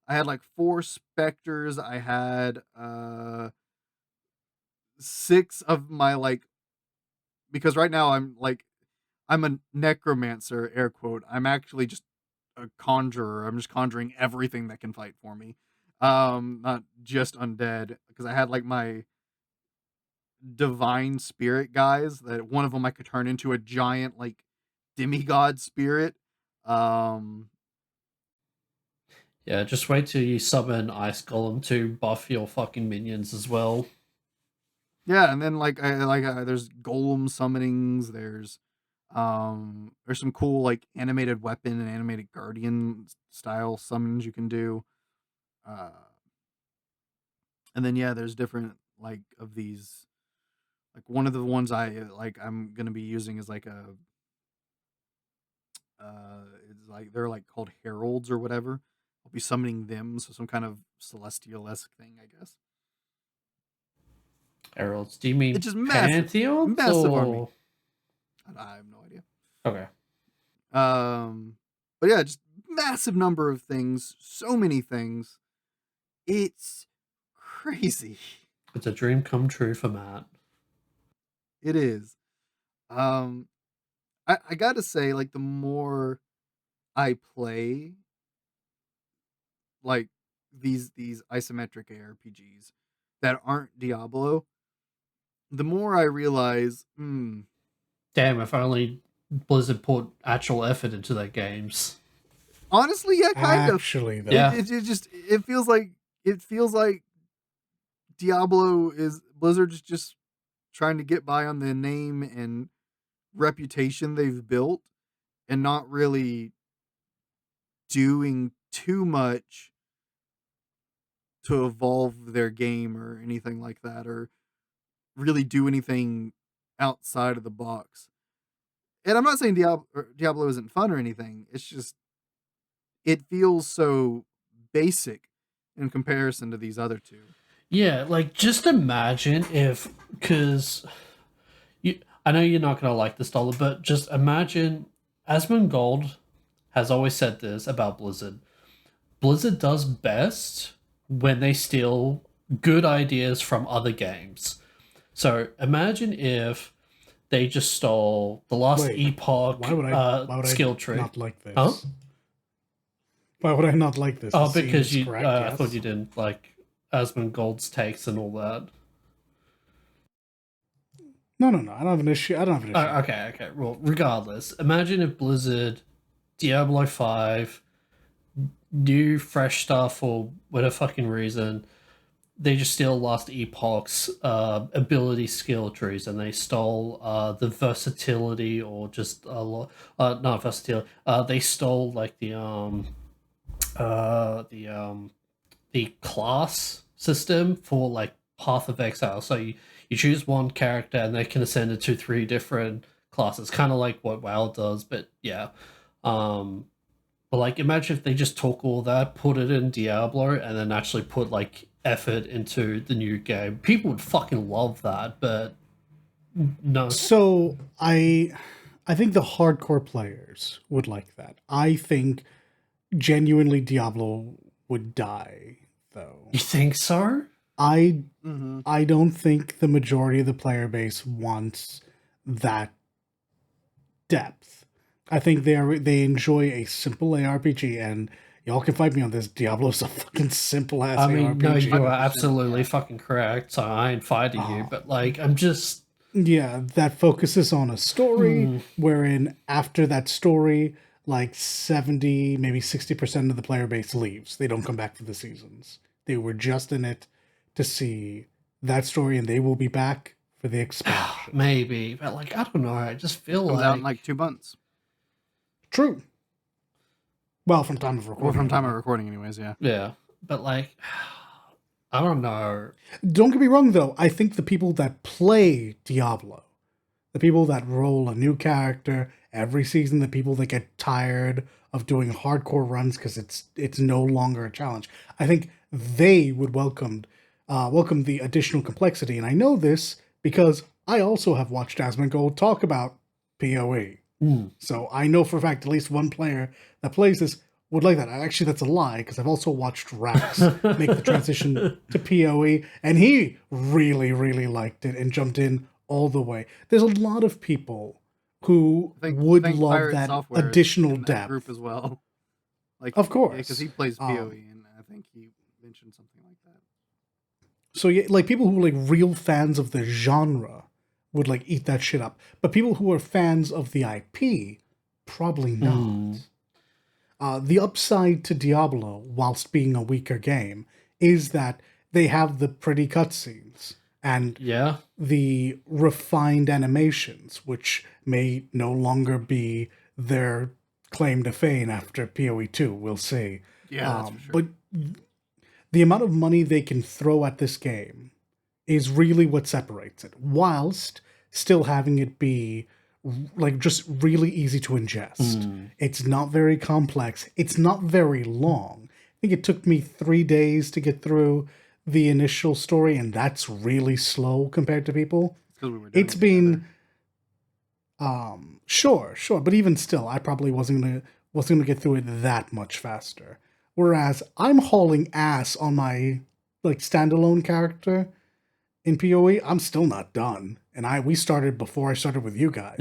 I had like 4 specters. I had 6 of my like... Because right now I'm a necromancer, air quote. I'm actually just a conjurer. I'm just conjuring everything that can fight for me. Not just undead, because I had like my divine spirit guys that one of them I could turn into a giant like demigod spirit. Yeah, just wait till you summon Ice Golem to buff your fucking minions as well. Yeah, and then there's golem summonings. There's some cool like animated weapon and animated guardian style summons you can do. And then there's different like of these. Like one of the ones I'm gonna be using is like it's like they're like called heralds or whatever. I'll be summoning them, so some kind of celestial-esque thing, I guess. Heralds? Do you mean it's just pantheons? Massive army. I have no idea. Okay. But yeah, just massive number of things, so many things. It's crazy. It's a dream come true for Matt. It is. I gotta say, like, the more I play like these isometric ARPGs that aren't Diablo, the more I realize, damn, if only Blizzard put actual effort into their games. Honestly, yeah, kind of. Actually, though. Yeah. It feels like Diablo is Blizzard's just trying to get by on the name and reputation they've built and not really doing too much to evolve their game or anything like that, or really do anything outside of the box. And I'm not saying Diablo isn't fun or anything. It's just it feels so basic in comparison to these other two. Yeah, like just imagine if, because I know you're not gonna like this, Dollar, but just imagine Asmongold has always said this about Blizzard. Blizzard does best when they steal good ideas from other games. So imagine if they just stole the last Epoch why would skill I tree. Not like this? Huh? Why would I not like this? Oh, because you, correct, yes. I thought you didn't like Asmongold's takes and all that. No. I don't have an issue. Okay. Well, regardless, imagine if Blizzard, Diablo 5, new fresh stuff for whatever fucking reason, they just steal Last Epoch's ability skill trees, and they stole the versatility, or just not versatility. They stole like the class system for like Path of Exile. So you choose one character, and they can ascend into 3 different classes, kind of like what WoW does. But yeah, but like imagine if they just took all that, put it in Diablo, and then actually put like effort into the new game. People would fucking love that, but no. So I think the hardcore players would like that. I think genuinely Diablo would die, though. You think so? I don't think the majority of the player base wants that depth. I think they enjoy a simple ARPG, and y'all can fight me on this. Diablo's a fucking simple ass ARPG. No, you are absolutely fucking correct. So I ain't fighting you, but like I'm just that focuses on a story wherein after that story, like 70, maybe 60% of the player base leaves. They don't come back for the seasons. They were just in it to see that story, and they will be back for the expansion. Maybe, but like I don't know. I just feel comes out in like 2 months. True. Well, from time of recording. Well, from time of recording, anyways. Yeah. Yeah, but like I don't know. Don't get me wrong, though. I think the people that play Diablo, the people that roll a new character every season, the people that get tired of doing hardcore runs because it's no longer a challenge, I think they would welcome the additional complexity. And I know this because I also have watched Asmongold talk about PoE. So I know for a fact at least one player that plays this would like that. Actually, that's a lie, because I've also watched Rax make the transition to PoE, and he really, really liked it and jumped in all the way. There's a lot of people who would love that additional depth group as well. Like, of course, because he plays PoE, and I think he mentioned something like that. So yeah, like people who are like real fans of the genre would like eat that shit up, but people who are fans of the IP probably not. The upside to Diablo, whilst being a weaker game, is that they have the pretty cutscenes and the refined animations, which may no longer be their claim to fame after PoE 2. We'll see. Yeah, that's for sure. But the amount of money they can throw at this game is really what separates it, whilst still having it be like just really easy to ingest. It's not very complex. It's not very long. I think it took me 3 days to get through the initial story, and that's really slow compared to people. It's been sure, but even still, I probably wasn't gonna get through it that much faster. Whereas I'm hauling ass on my like standalone character in PoE. I'm still not done, and we started before I started with you guys.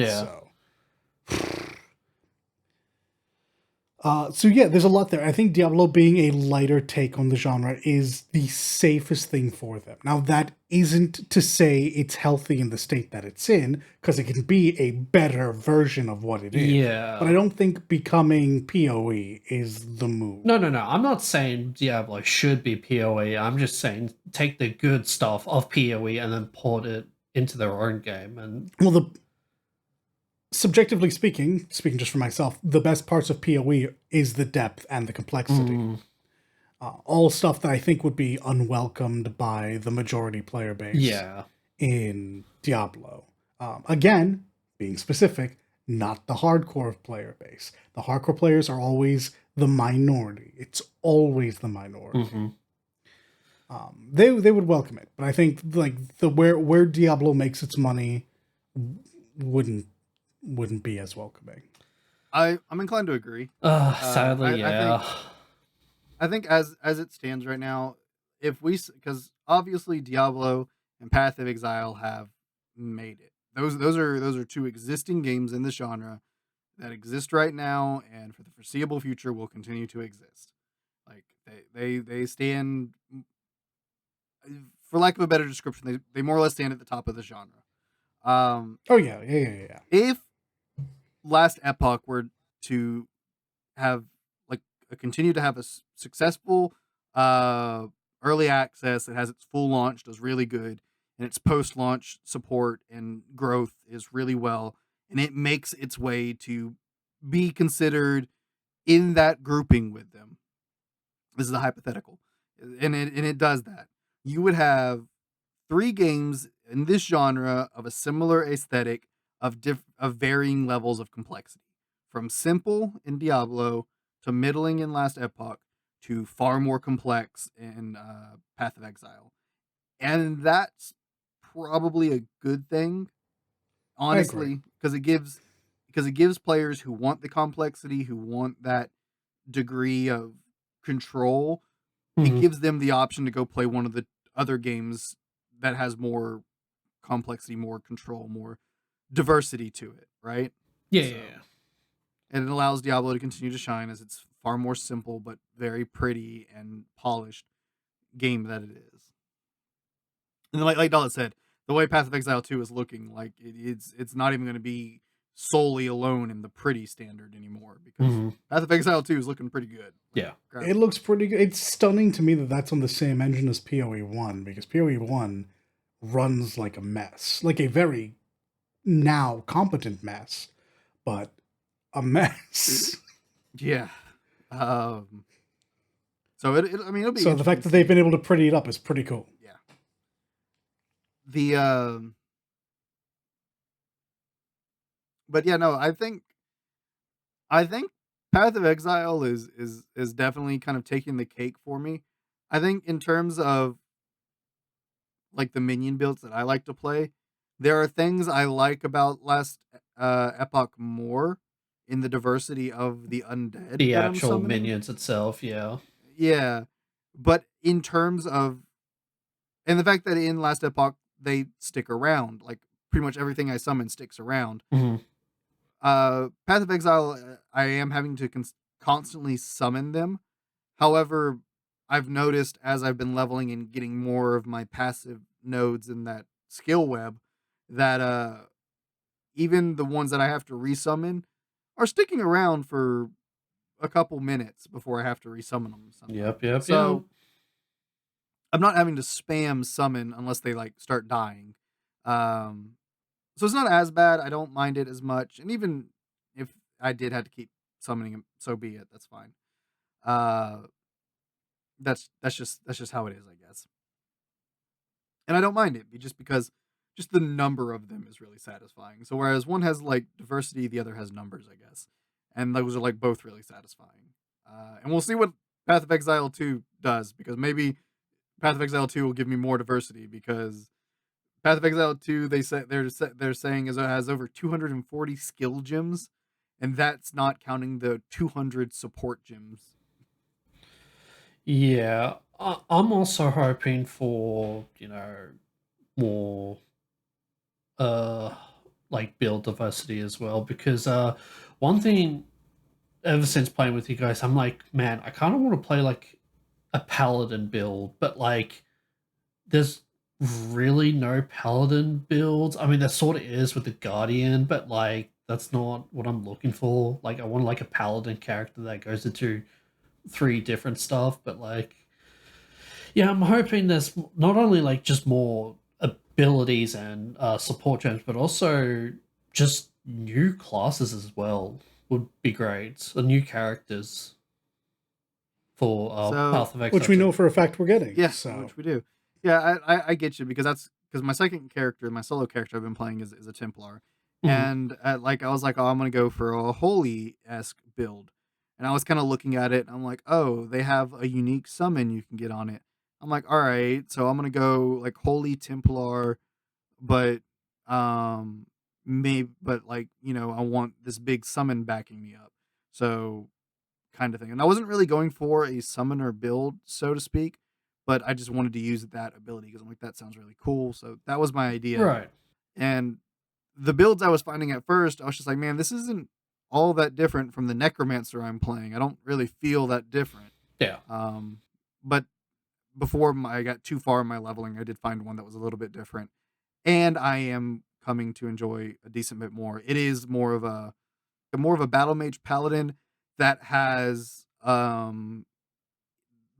So yeah, there's a lot there. I think Diablo being a lighter take on the genre is the safest thing for them. Now, that isn't to say it's healthy in the state that it's in, because it can be a better version of what it is. Yeah. But I don't think becoming PoE is the move. No. I'm not saying Diablo should be PoE. I'm just saying take the good stuff of PoE and then port it into their own game. And well, subjectively speaking just for myself, the best parts of PoE is the depth and the complexity. All stuff that I think would be unwelcomed by the majority player base in Diablo. Again, being specific, not the hardcore player base. The hardcore players are always the minority. It's always the minority. They would welcome it, but I think like where Diablo makes its money wouldn't be as welcoming. I'm inclined to agree. Sadly, I think as it stands right now, because obviously Diablo and Path of Exile have made it. Those are two existing games in the genre that exist right now, and for the foreseeable future will continue to exist. Like they stand, for lack of a better description, they more or less stand at the top of the genre. If Last Epoch were to have continue to have a successful early access that has its full launch, does really good, and its post-launch support and growth is really well, and it makes its way to be considered in that grouping with them. This is a hypothetical, and it does that. You would have 3 games in this genre of a similar aesthetic, of varying levels of complexity, from simple in Diablo to middling in Last Epoch to far more complex in Path of Exile, and that's probably a good thing, honestly, because it gives players who want the complexity, who want that degree of control, it gives them the option to go play one of the other games that has more complexity, more control, more diversity to it, right? Yeah. And it allows Diablo to continue to shine as it's far more simple but very pretty and polished game that it is. And then, like Dallas said, the way Path of Exile 2 is looking, like it's not even going to be solely alone in the pretty standard anymore, because Path of Exile 2 is looking pretty good. Like, it looks pretty good. It's stunning to me that that's on the same engine as PoE 1, because PoE 1 runs like a mess, like a very now competent mess, but a mess. Yeah. So I mean, it'll be. So the fact that they've been able to pretty it up is pretty cool. Yeah. But yeah, no, I think Path of Exile is definitely kind of taking the cake for me. I think in terms of like the minion builds that I like to play, there are things I like about Last Epoch more in the diversity of the undead. The actual minions itself, yeah. Yeah. But in terms of, and the fact that in Last Epoch they stick around, like pretty much everything I summon sticks around. Path of Exile, I am having to constantly summon them. However, I've noticed as I've been leveling and getting more of my passive nodes in that skill web that even the ones that I have to resummon are sticking around for a couple minutes before I have to resummon them. Yep. So I'm not having to spam summon unless they like start dying. So it's not as bad. I don't mind it as much. And even if I did have to keep summoning him, so be it. That's fine. That's just how it is, I guess. And I don't mind it just because just the number of them is really satisfying. So whereas one has like diversity, the other has numbers, I guess. And those are like both really satisfying. And we'll see what Path of Exile 2 does, because maybe Path of Exile 2 will give me more diversity, because Path of Exile 2 they're saying it has over 240 skill gems, and that's not counting the 200 support gems. Yeah, I'm also hoping for, more like build diversity as well, because one thing ever since playing with you guys, I'm like, man, I kind of want to play like a paladin build, but like there's really no paladin builds. I mean, there sort of is with the guardian, but like that's not what I'm looking for. Like I want like a paladin character that goes into 3 different stuff, but like, yeah, I'm hoping there's not only like just more abilities and support gems, but also just new classes as well would be great. The new characters for Path of Exile, which we know for a fact we're getting. Yeah, which we do. Yeah, I get you, because my second character, my solo character I've been playing is a Templar, and like I was like, oh, I'm gonna go for a holy-esque build, and I was kind of looking at it, and I'm like, oh, they have a unique summon you can get on it. I'm like, all right, so I'm gonna go like Holy Templar, but but like I want this big summon backing me up, so kind of thing. And I wasn't really going for a summoner build, so to speak, but I just wanted to use that ability because I'm like, that sounds really cool. So that was my idea, right? And the builds I was finding at first, I was just like, man, this isn't all that different from the Necromancer I'm playing. I don't really feel that different. Yeah. But before I got too far in my leveling, I did find one that was a little bit different, and I am coming to enjoy a decent bit more. It is more of a battle mage paladin that has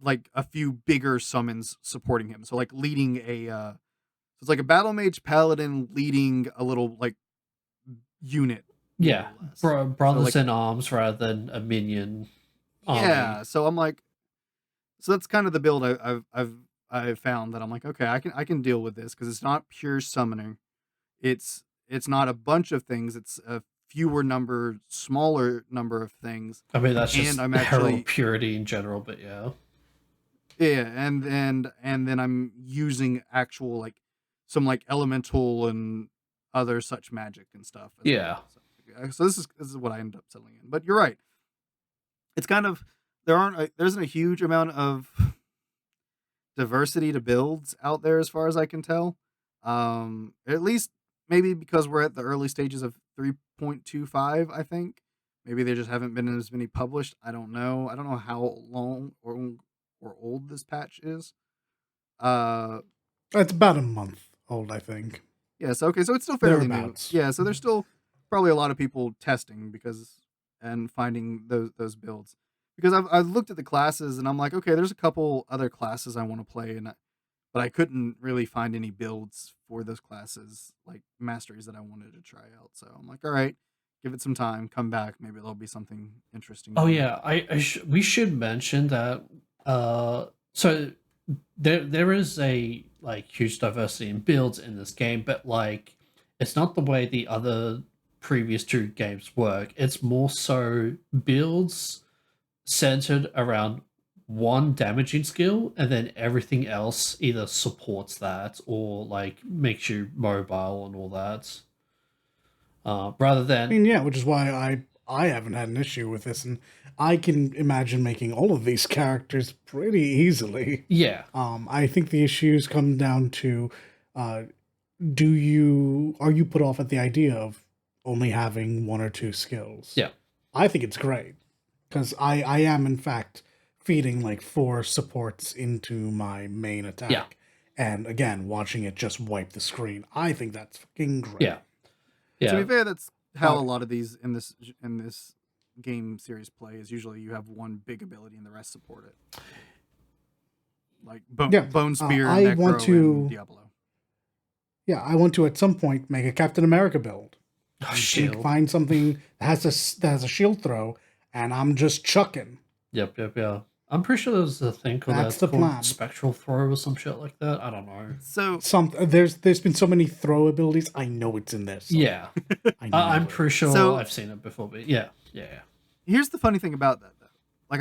like a few bigger summons supporting him. So like leading so it's like a battle mage paladin leading a little like unit. Yeah, brothers in arms rather than a minion. Yeah, so I'm like, so that's kind of the build I've found that I'm like, okay, I can deal with this because it's not pure summoning. It's it's not a bunch of things. It's a smaller number of things. I mean, that's just and I'm herald actually purity in general, but yeah. Yeah, and then I'm using actual like some like elemental and other such magic and stuff. Yeah. So this is what I end up settling in. But you're right. It's kind of there isn't a huge amount of diversity to builds out there as far as I can tell. At least maybe because we're at the early stages of 3.25, I think. Maybe there just haven't been as many published. I don't know. I don't know how long or old this patch is. It's about a month old, I think. Yes, okay, so it's still fairly new. Yeah, so there's still probably a lot of people testing and finding those builds. Because I've looked at the classes and I'm like, okay, there's a couple other classes I want to play, but I couldn't really find any builds for those classes, like masteries that I wanted to try out. So I'm like, all right, give it some time, come back, maybe there'll be something interesting. Oh yeah, we should mention that. So there is a like huge diversity in builds in this game, but like it's not the way the other previous two games work. It's more so builds centered around one damaging skill, and then everything else either supports that or like makes you mobile and all that. Rather than, I mean, yeah, which is why I haven't had an issue with this, and I can imagine making all of these characters pretty easily. Yeah. I think the issues come down to, are you put off at the idea of only having one or two skills? Yeah. I think it's great because I am in fact feeding like 4 supports into my main attack. Yeah. And again, watching it just wipe the screen, I think that's fucking great. Yeah. Yeah. To be fair, that's how a lot of these in this game series play is. Usually you have one big ability and the rest support it. Like Bone Spear, Necro, and Diablo. Yeah, I want to at some point make a Captain America build. Shield. Find something that has a shield throw, and I'm just chucking. Yep. I'm pretty sure there's a thing called spectral throw or some shit like that. I don't know. So there's been so many throw abilities. I know it's in this. Yeah, I'm pretty sure I've seen it before. But yeah. Here's the funny thing about that, though. Like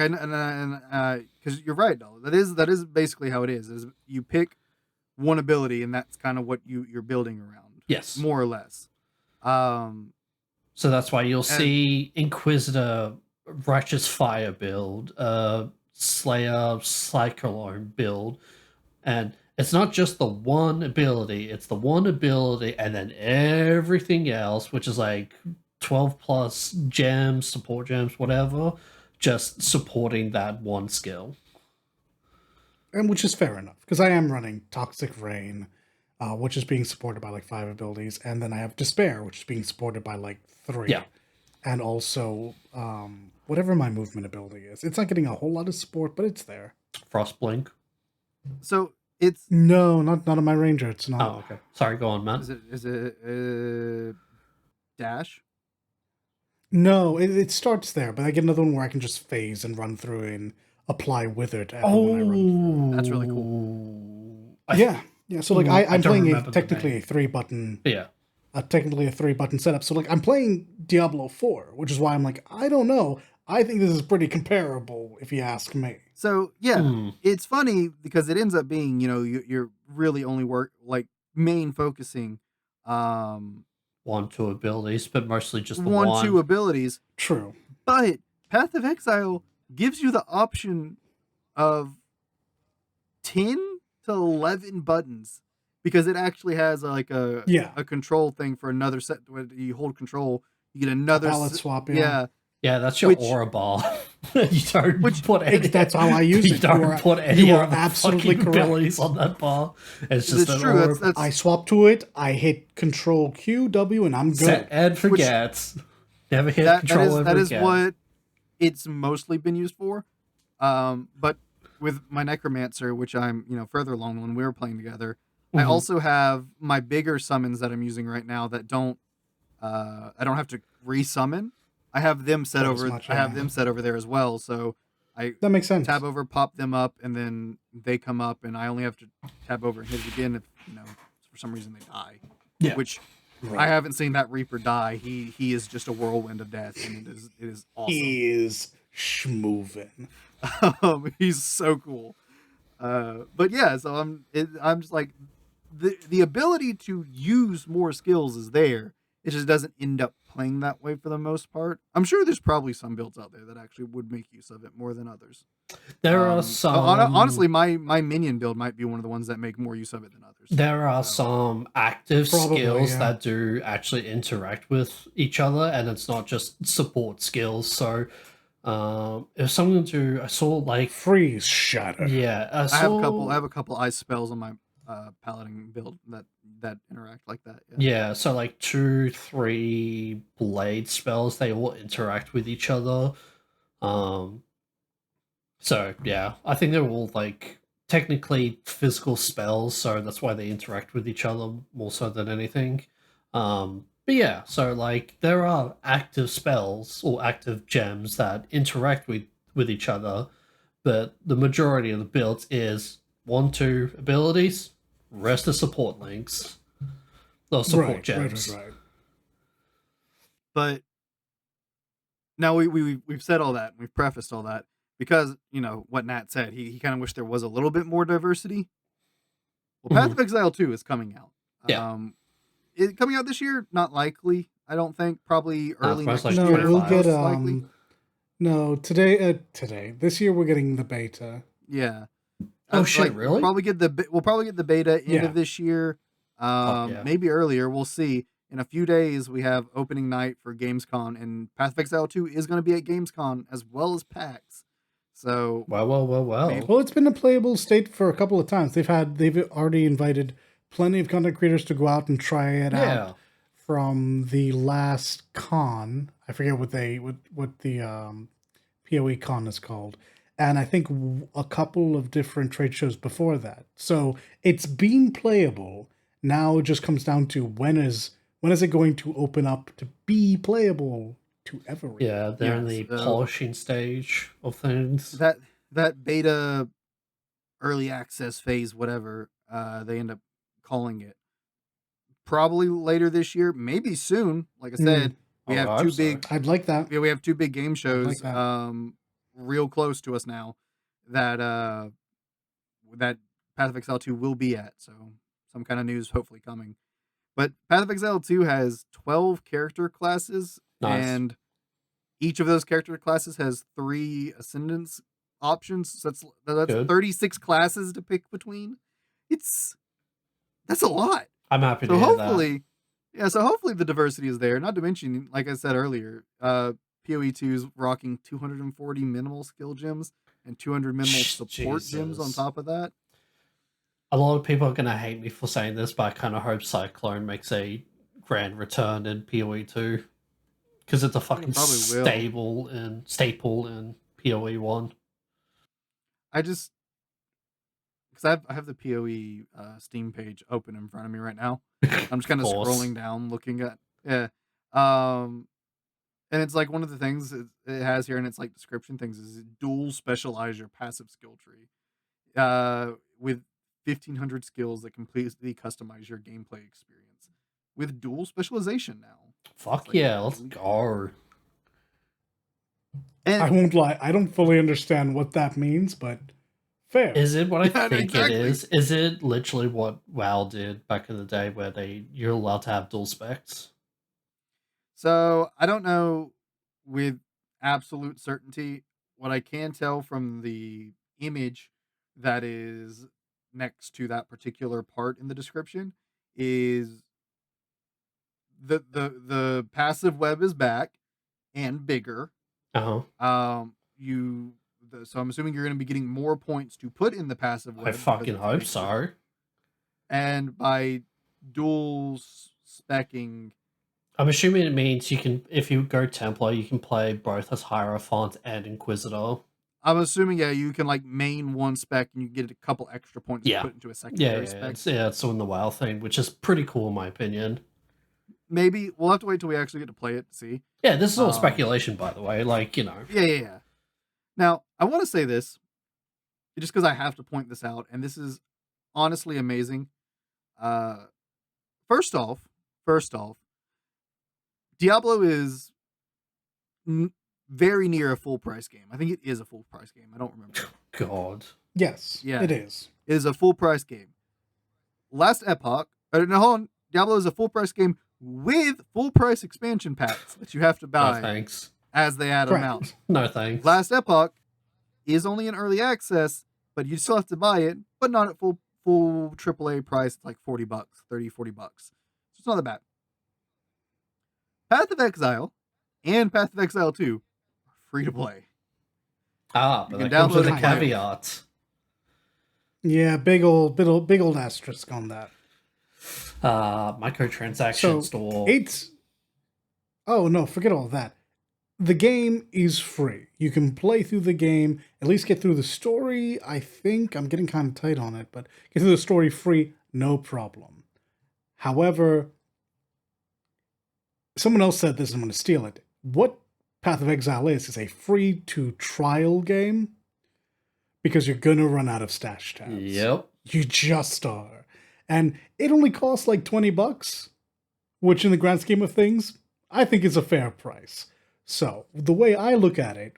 because you're right, though. That is basically how it is. Is you pick one ability, and that's kind of what you're building around. Yes, more or less. So that's why you'll see Inquisitor Righteous Fire build, Slayer Cyclone build, and it's not just the one ability, it's the one ability and then everything else, which is like 12 plus gems, support gems, whatever, just supporting that one skill. And which is fair enough, because I am running Toxic Rain, which is being supported by like 5 abilities, and then I have Despair, which is being supported by like 3. Yeah. And also, whatever my movement ability is. It's not getting a whole lot of support, but it's there. Frostblink. So it's... No, not on my ranger. It's not. Oh, okay. Sorry, go on, man. Is it dash? No, it starts there, but I get another one where I can just phase and run through and apply Withered when I run through. That's really cool. Yeah. So like I'm playing technically a 3-button. Yeah. Technically a 3-button setup. So like I'm playing Diablo 4, which is why I'm like, I don't know. I think this is pretty comparable if you ask me. So yeah, it's funny because it ends up being, you're really only main focusing 1-2 abilities, but mostly just the 1-2 abilities. True. But Path of Exile gives you the option of 10 to 11 buttons. Because it actually has like a control thing for another set. When you hold control, you get another palette swap. Yeah, that's your aura bar. You don't put any. That's how I use it. You don't put any of the absolutely correct abilities on that bar. It's just true. I swap to it. I hit Control Q, W, and I'm good. Set and forget. Never hit Control ever again. That is what it's mostly been used for. But with my Necromancer, which I'm further along when we were playing together. I also have my bigger summons that I'm using right now that I don't have to resummon. I have them set over. I have them set over there as well. So that makes sense. Tab over, pop them up, and then they come up, and I only have to tab over and hit it again if for some reason they die. Yeah. Which I haven't seen that Reaper die. He is just a whirlwind of death, and it is awesome. He is schmovin'. He's so cool. But yeah, so I'm just like the ability to use more skills is there. It just doesn't end up playing that way for the most part. I'm sure there's probably some builds out there that actually would make use of it more than others. There are some. Honestly, my minion build might be one of the ones that make more use of it than others. There are some active skills that do actually interact with each other, and it's not just support skills. So, if someone I saw like freeze shatter. Yeah, I have a couple ice spells on my paladin build that interact like that. Yeah, so like 2-3 blade spells, they all interact with each other. So yeah, I think they're all like technically physical spells, so that's why they interact with each other more so than anything. But yeah, so like there are active spells or active gems that interact with each other, but the majority of the builds is 1-2 abilities, rest of support links. Those support gems. Right. But now we've said all that, we've prefaced all that because, you know, what Nat said, he kind of wished there was a little bit more diversity. Well, Path of Exile 2 is coming out. Yeah. It coming out this year? Not likely. I don't think. Probably early next year. No, we'll get no, today this year we're getting the beta. Yeah. Oh shit! Really? We'll probably get the beta end of this year. Maybe earlier. We'll see. In a few days, we have opening night for Gamescom, and Path of Exile 2 is going to be at Gamescom as well as PAX. So well. Well, it's been a playable state for a couple of times. They've already invited plenty of content creators to go out and try it out. From the last con, I forget what the PoE con is called, and I think a couple of different trade shows before that. So it's been playable. Now it just comes down to when is it going to open up to be playable to everyone? Yeah, they're in the polishing stage of things. That beta, early access phase, whatever they end up calling it, probably later this year, maybe soon. Like I said, we have two big. I'd like that. Yeah, we have two big game shows, real close to us now. That Path of Exile 2 will be at. So some kind of news hopefully coming. But Path of Exile 2 has 12 character classes, and each of those character classes has 3 ascendance options. So that's 36 classes to pick between. That's a lot. I'm happy to hear that. Yeah, so hopefully the diversity is there. Not to mention, like I said earlier, PoE 2 is rocking 240 minimal skill gems and 200 minimal support gems on top of that. A lot of people are going to hate me for saying this, but I kind of hope Cyclone makes a grand return in PoE 2. Because it's a fucking staple in PoE 1. Because I have the PoE Steam page open in front of me right now. I'm just kind of scrolling down, looking at and it's like one of the things it has here, and it's like description things is dual specialize your passive skill tree, with 1,500 skills that completely customize your gameplay experience with dual specialization now. Fuck like, yeah, let's go. And I won't lie, I don't fully understand what that means, but fair. Is it what I think it is? Is it literally what WoW did back in the day where you're allowed to have dual specs? So I don't know with absolute certainty. What I can tell from the image that is next to that particular part in the description is the passive web is back and bigger. So I'm assuming you're going to be getting more points to put in the passive web. I fucking hope so. And by dual specking, I'm assuming it means you can, if you go Templar, you can play both as Hierophant and Inquisitor. I'm assuming, you can like main one spec and you get a couple extra points to put into a secondary spec. It's on the WoW thing, which is pretty cool in my opinion. Maybe we'll have to wait till we actually get to play it to see. Yeah, this is all speculation, by the way. Like, you know. Yeah. Now, I want to say this, just because I have to point this out, and this is honestly amazing. First off, First off, Diablo is very near a full price game. I think it is a full price game. I don't remember. God. Yes. Yeah. It is. It is a full price game. Last Epoch. No, hold on. Diablo is a full price game with full price expansion packs that you have to buy. No thanks. As they add them out. No thanks. Last Epoch is only in early access, but you still have to buy it, but not at full AAA price. It's like $40, $30, $40. So it's not that bad. Path of Exile and Path of Exile 2 are free to play. But that comes with the caveats. Yeah, big old asterisk on that. Microtransaction store. Oh no, forget all that. The game is free. You can play through the game, at least get through the story. I think I'm getting kind of tight on it, but get through the story free, no problem. However, someone else said this, and I'm going to steal it. What Path of Exile is a free-to-trial game because you're going to run out of stash tabs. Yep. You just are. And it only costs like $20, which in the grand scheme of things, I think is a fair price. So, the way I look at it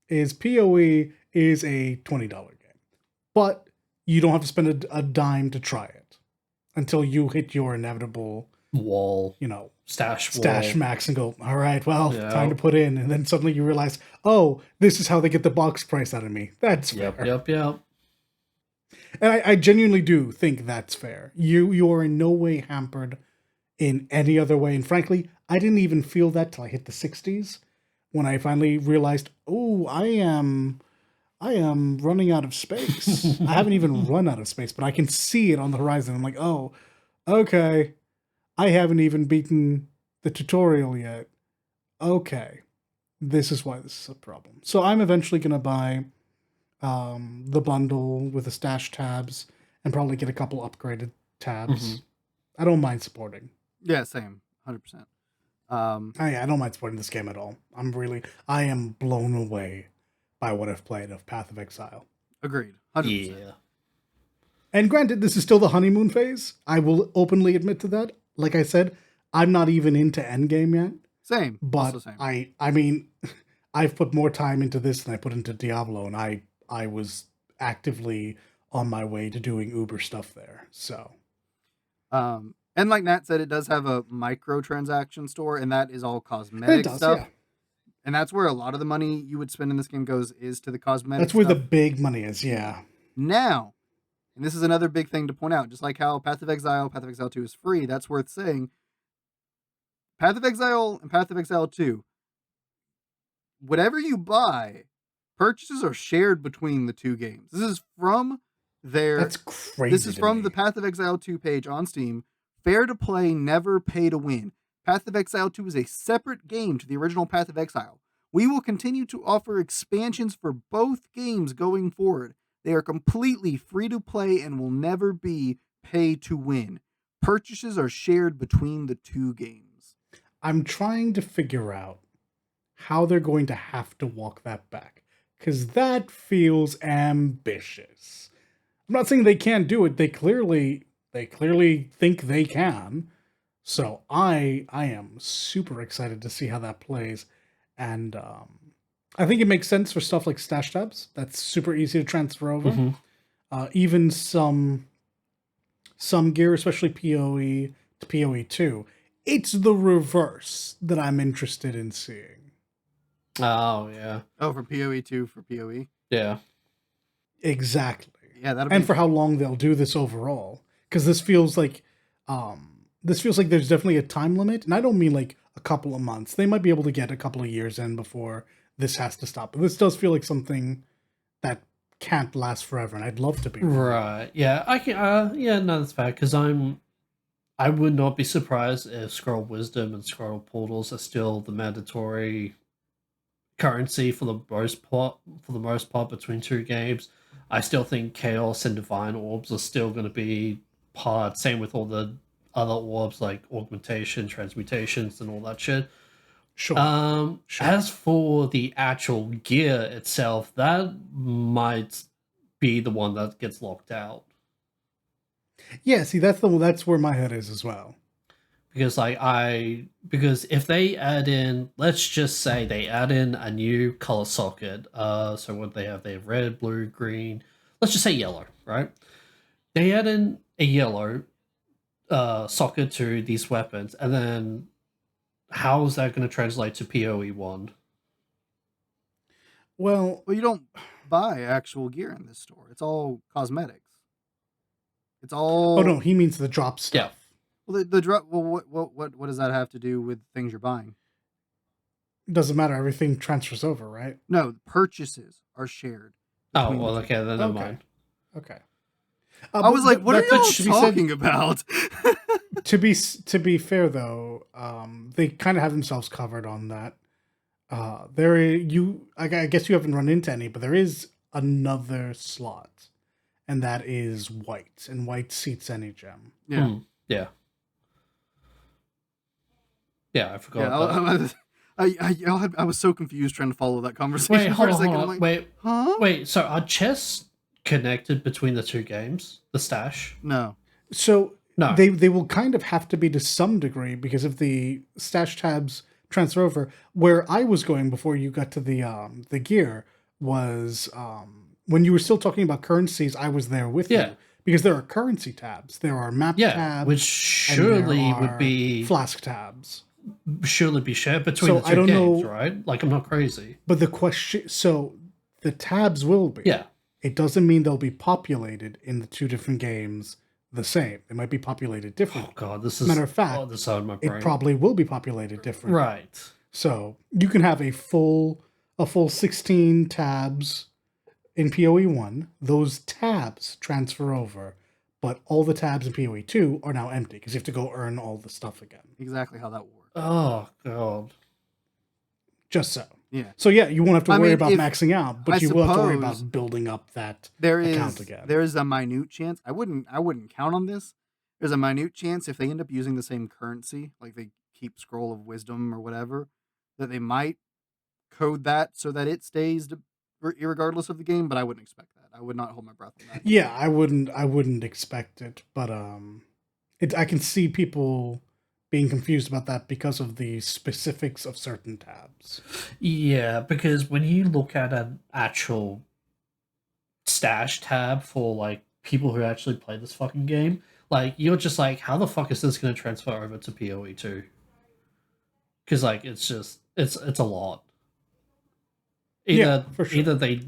is PoE is a $20 game. But you don't have to spend a dime to try it until you hit your inevitable wall, stash max and go, all right, well, time to put in. And then suddenly you realize, oh, this is how they get the box price out of me. That's fair. Yep. And I genuinely do think that's fair. You are in no way hampered in any other way. And frankly, I didn't even feel that till I hit the 60s when I finally realized, oh, I am running out of space. I haven't even run out of space, but I can see it on the horizon. I'm like, oh, okay. I haven't even beaten the tutorial yet. Okay. This is why this is a problem. So I'm eventually going to buy the bundle with the stash tabs and probably get a couple upgraded tabs. Mm-hmm. I don't mind supporting. Yeah, same. 100%. I don't mind supporting this game at all. I am blown away by what I've played of Path of Exile. Agreed. 100%. Yeah. And granted, this is still the honeymoon phase. I will openly admit to that. Like I said, I'm not even into endgame yet. Same. But also same. I mean, I've put more time into this than I put into Diablo, and I was actively on my way to doing Uber stuff there. So, and like Nat said, it does have a microtransaction store, and that is all cosmetic stuff. Yeah. And that's where a lot of the money you would spend in this game goes is to the cosmetic That's where the big money is, yeah. Now, and this is another big thing to point out, just like how Path of Exile 2 is free, that's worth saying. Path of Exile and Path of Exile 2, whatever you buy, purchases are shared between the two games. This is from That's crazy. This is from the Path of Exile 2 page on Steam. Fair to play, never pay to win. Path of Exile 2 is a separate game to the original Path of Exile. We will continue to offer expansions for both games going forward. They are completely free to play and will never be pay to win. Purchases are shared between the two games. I'm trying to figure out how they're going to have to walk that back, because that feels ambitious. I'm not saying they can't do it. They clearly think they can. So I am super excited to see how that plays. And I think it makes sense for stuff like stash tabs. That's super easy to transfer over. Mm-hmm. Even some gear, especially PoE to PoE 2. It's the reverse that I'm interested in seeing. Oh, yeah. Oh, for PoE 2 for PoE? Yeah. Exactly. Yeah, and for how long they'll do this overall. Because this feels like there's definitely a time limit. And I don't mean like a couple of months. They might be able to get a couple of years in before this has to stop. But this does feel like something that can't last forever. And I'd love to be. Right. Yeah, I can. Yeah, no, that's fair. Because I would not be surprised if Scroll Wisdom and Scroll Portals are still the mandatory currency for the most part between two games. I still think Chaos and Divine Orbs are still going to be part. Same with all the other orbs like Augmentation, Transmutations, and all that shit. Sure. As for the actual gear itself, that might be the one that gets locked out. Yeah, see, that's where my head is as well. because because if they add in, let's just say they add in a new color socket. So what they have? They have red, blue, green. Let's just say yellow, right? They add in a yellow socket to these weapons, and then how is that going to translate to PoE1? Well, you don't buy actual gear in this store. It's all cosmetics. It's all. Oh no, he means the drop stuff. Yeah. Well, the drop. Well, what does that have to do with things you're buying? Doesn't matter. Everything transfers over, right? No, purchases are shared. Oh well, okay, then never mind. Okay. I was like, "What are you talking about?" To be fair, though, they kind of have themselves covered on that. I guess you haven't run into any, but there is another slot, and that is white, and white seats any gem. Yeah, yeah. I forgot. Yeah, I was so confused trying to follow that conversation. Wait, hold on. Wait, huh? Wait. So are chests connected between the two games? The stash? No. So no. They will kind of have to be to some degree, because if the stash tabs transfer over, where I was going before you got to the gear was when you were still talking about currencies, I was there with you. Because there are currency tabs, there are map tabs, which surely would be flask tabs. Surely be shared between the two games, right? Like, I'm not crazy. But the question, so the tabs will be. Yeah. It doesn't mean they'll be populated in the two different games the same. They might be populated differently. Oh god, this is matter of fact. This out of my brain. It probably will be populated differently. Right. So you can have a full 16 tabs in PoE1. Those tabs transfer over, but all the tabs in PoE2 are now empty because you have to go earn all the stuff again. Exactly how that works. Oh god. Just so. Yeah. So yeah, you won't have to worry about maxing out, but you will have to worry about building up that account again. There is a minute chance. I wouldn't count on this. There's a minute chance if they end up using the same currency, like they keep Scroll of Wisdom or whatever, that they might code that so that it stays irregardless of the game. But I wouldn't expect that. I would not hold my breath on that. Yeah, I wouldn't expect it, but I can see people being confused about that because of the specifics of certain tabs. Yeah, because when you look at an actual stash tab for like people who actually play this fucking game, like you're just like, how the fuck is this going to transfer over to PoE2? Because like it's a lot. Either they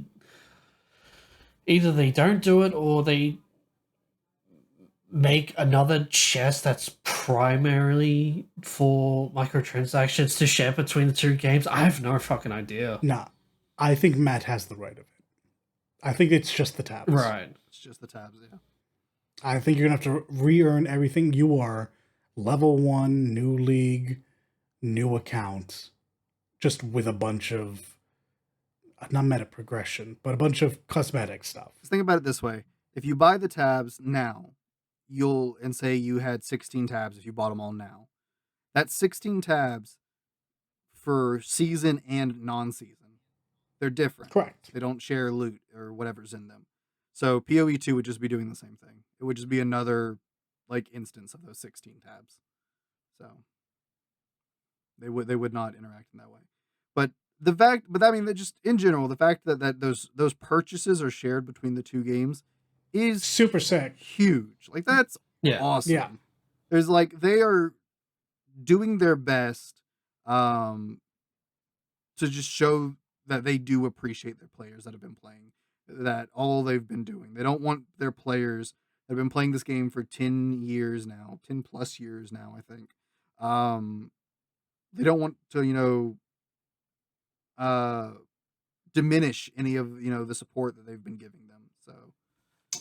don't do it, or they make another chest that's primarily for microtransactions to share between the two games. I have no fucking idea. Nah, I think Matt has the right of it. I think it's just the tabs. Right. It's just the tabs, yeah. I think you're going to have to re-earn everything. You are level 1, new league, new account, just with a bunch of, not meta progression, but a bunch of cosmetic stuff. Just think about it this way. If you buy the tabs now, and say you had 16 tabs if you bought them all now. That's 16 tabs for season and non-season. They're different. Correct. They don't share loot or whatever's in them. So PoE2 would just be doing the same thing. It would just be another like instance of those 16 tabs. So they would not interact in that way. But I mean, just in general, the fact that those purchases are shared between the two games is super sick, huge. Like that's awesome. Yeah. There's like they are doing their best to just show that they do appreciate their players that have been playing, that all they've been doing. They don't want their players that have been playing this game for 10 years now, 10 plus years now, I think. They don't want to, diminish any of, the support that they've been giving them. So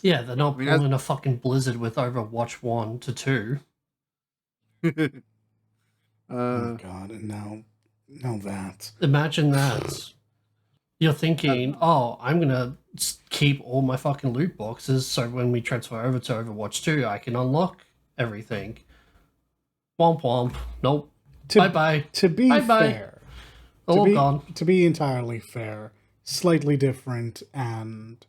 yeah, they're not pulling a fucking blizzard with Overwatch 1 to 2. Oh god, and now that. Imagine that. You're thinking, I'm gonna keep all my fucking loot boxes so when we transfer over to Overwatch 2, I can unlock everything. Womp womp. Nope. Bye-bye. To be fair. All gone. To be entirely fair, slightly different, and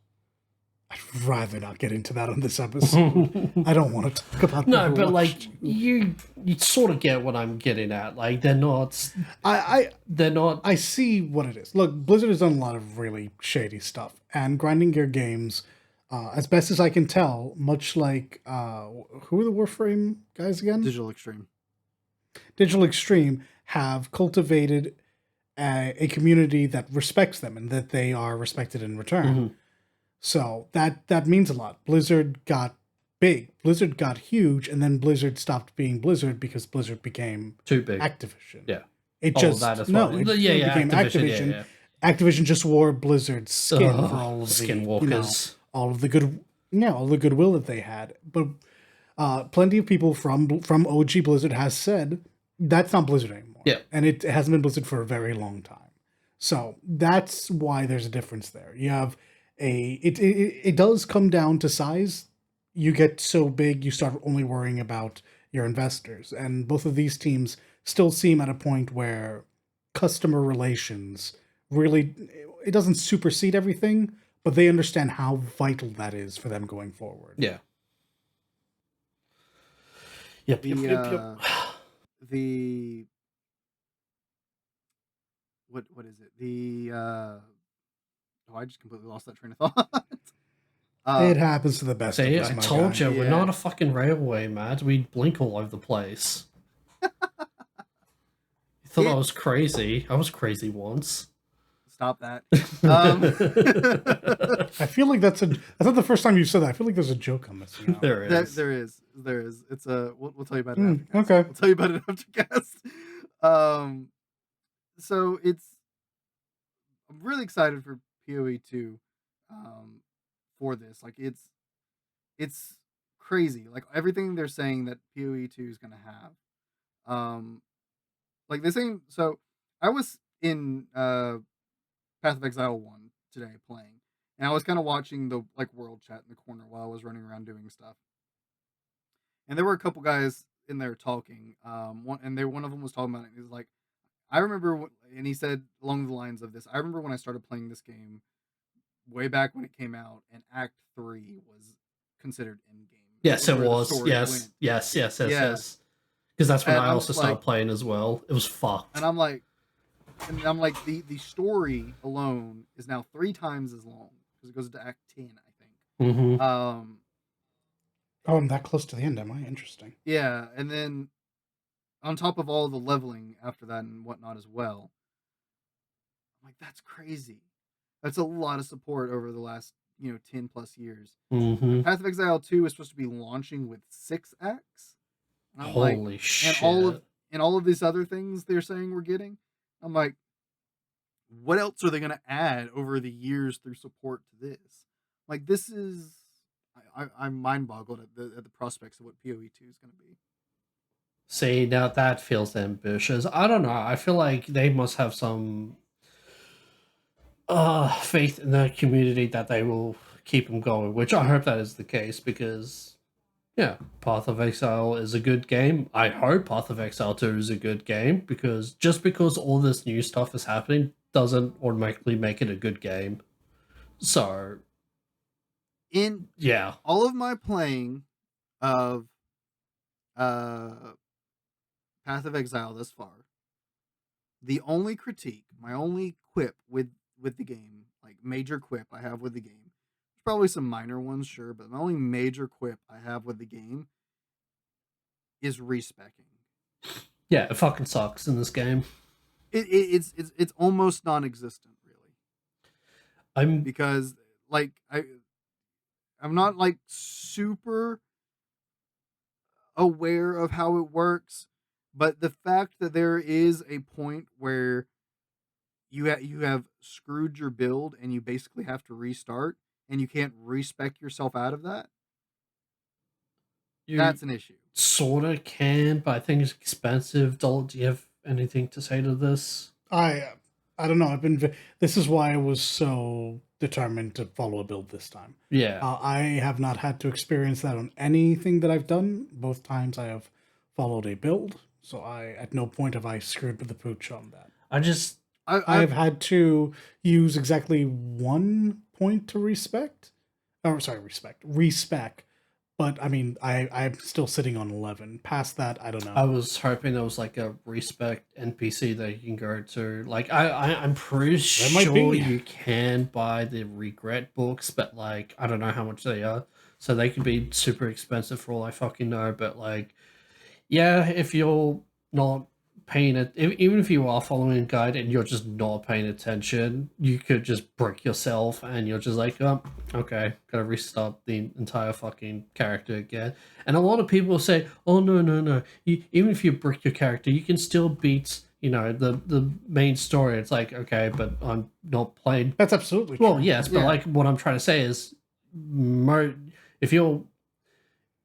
I'd rather not get into that on this episode. I don't want to talk about no, Overwatch but like 2. you sort of get what I'm getting at. Like they're not. I see what it is. Look, Blizzard has done a lot of really shady stuff, and grinding gear games, as best as I can tell, much like who are the Warframe guys again? Digital Extreme. Digital Extreme have cultivated a community that respects them and that they are respected in return. Mm-hmm. So that means a lot. Blizzard got big. Blizzard got huge, and then Blizzard stopped being Blizzard because Blizzard became too big. Activision. Yeah. It just it became Activision. Yeah. Activision just wore Blizzard's skin for all of the skinwalkers, all of the goodwill that they had. But plenty of people from OG Blizzard has said that's not Blizzard anymore. Yeah, and it hasn't been Blizzard for a very long time. So that's why there's a difference there. You have it does come down to size. You get so big, you start only worrying about your investors, and both of these teams still seem at a point where customer relations really, it doesn't supersede everything, but they understand how vital that is for them going forward. Yeah. Yep. The what is it? I just completely lost that train of thought. It happens to the best of us, I told you, we're Yeah. not a fucking railway, Matt. We blink all over the place. You thought I was crazy. I was crazy once. Stop that. I feel like that's not the first time you said that. I feel like there's a joke I'm missing out. There is. There is. It's we'll tell you about it after. Okay. We'll tell you about it after cast. So I'm really excited for PoE 2 for this. Like it's crazy. Like everything they're saying that PoE 2 is going to have. Like they're saying, so I was in Path of Exile 1 today playing, and I was kind of watching the like world chat in the corner while I was running around doing stuff. And there were a couple guys in there talking. One of them was talking about it. He was like, I remember, and he said along the lines of this, I remember when I started playing this game way back when it came out, and Act 3 was considered in-game. Yes, it was. Yes. Because that's when I also started playing as well. It was fucked. And I'm like, the story alone is now 3 times as long because it goes to Act 10, I think. Mm-hmm. Oh, I'm that close to the end, am I? Interesting. Yeah, and then on top of all the leveling after that and whatnot as well, I'm like, that's crazy. That's a lot of support over the last 10 plus years. Mm-hmm. Path of Exile 2 is supposed to be launching with 6 acts. And I'm Holy shit! And all of these other things they're saying we're getting. I'm like, what else are they going to add over the years through support to this? Like, this is, I'm mind boggled at the prospects of what PoE 2 is going to be. See, now that feels ambitious. I don't know. I feel like they must have some faith in the community that they will keep them going, which I hope that is the case because, yeah, Path of Exile is a good game. I hope Path of Exile 2 is a good game because just because all this new stuff is happening doesn't automatically make it a good game. So, all of my playing of Path of Exile thus far, the only critique, my only quip with the game, like major quip I have with the game, there's probably some minor ones, sure, but my only major quip I have with the game is respecking. Yeah, it fucking sucks in this game. It's almost non-existent, really. Because like I'm not like super aware of how it works, but the fact that there is a point where you have screwed your build and you basically have to restart and you can't respec yourself out of that, that's an issue. Sort of can, but I think it's expensive. Do you have anything to say to this? I don't know. This is why I was so determined to follow a build this time. Yeah. I have not had to experience that on anything that I've done. Both times I have followed a build, so at no point have I screwed with the pooch on that. I've had to use exactly 1 point to respect, Oh, sorry, respec. But I mean, I'm still sitting on 11. Past that, I don't know. I was hoping there was like a respec NPC that you can go to. Like I'm pretty sure you can buy the regret books, but like I don't know how much they are. So they could be super expensive for all I fucking know. But like, yeah, if you're not paying it, even if you are following a guide and you're just not paying attention, you could just brick yourself and you're just like, oh, okay, gotta restart the entire fucking character again. And a lot of people say, oh, no. Even if you brick your character, you can still beat, the main story. It's like, okay, but I'm not playing. That's absolutely true. Well, yes, but like what I'm trying to say is, if you're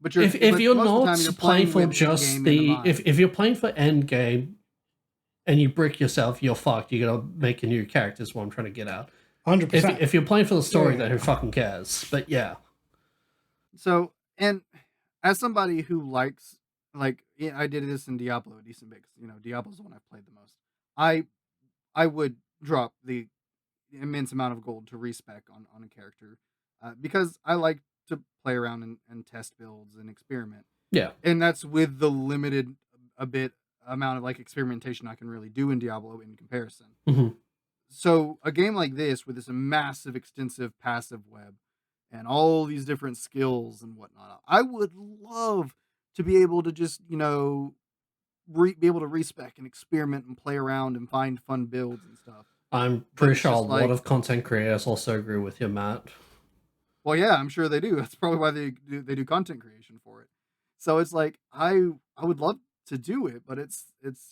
if you're not playing for just if you're playing for end game and you brick yourself, you're fucked. You gotta make a new character. Is what I'm trying to get out. 100%. If you're playing for the story, then who fucking cares? But yeah. So, and as somebody who likes, like, yeah, I did this in Diablo a decent bit. Diablo's the one I've played the most. I would drop the immense amount of gold to respec on a character because I like to play around and test builds and experiment. Yeah. And that's with the limited amount of like experimentation I can really do in Diablo in comparison. Mm-hmm. So a game like this with this massive, extensive passive web and all these different skills and whatnot, I would love to be able to just, be able to respec and experiment and play around and find fun builds and stuff. I'm pretty sure a lot of content creators also agree with you, Matt. Well, yeah, I'm sure they do. That's probably why they do content creation for it. So it's like I would love to do it, but it's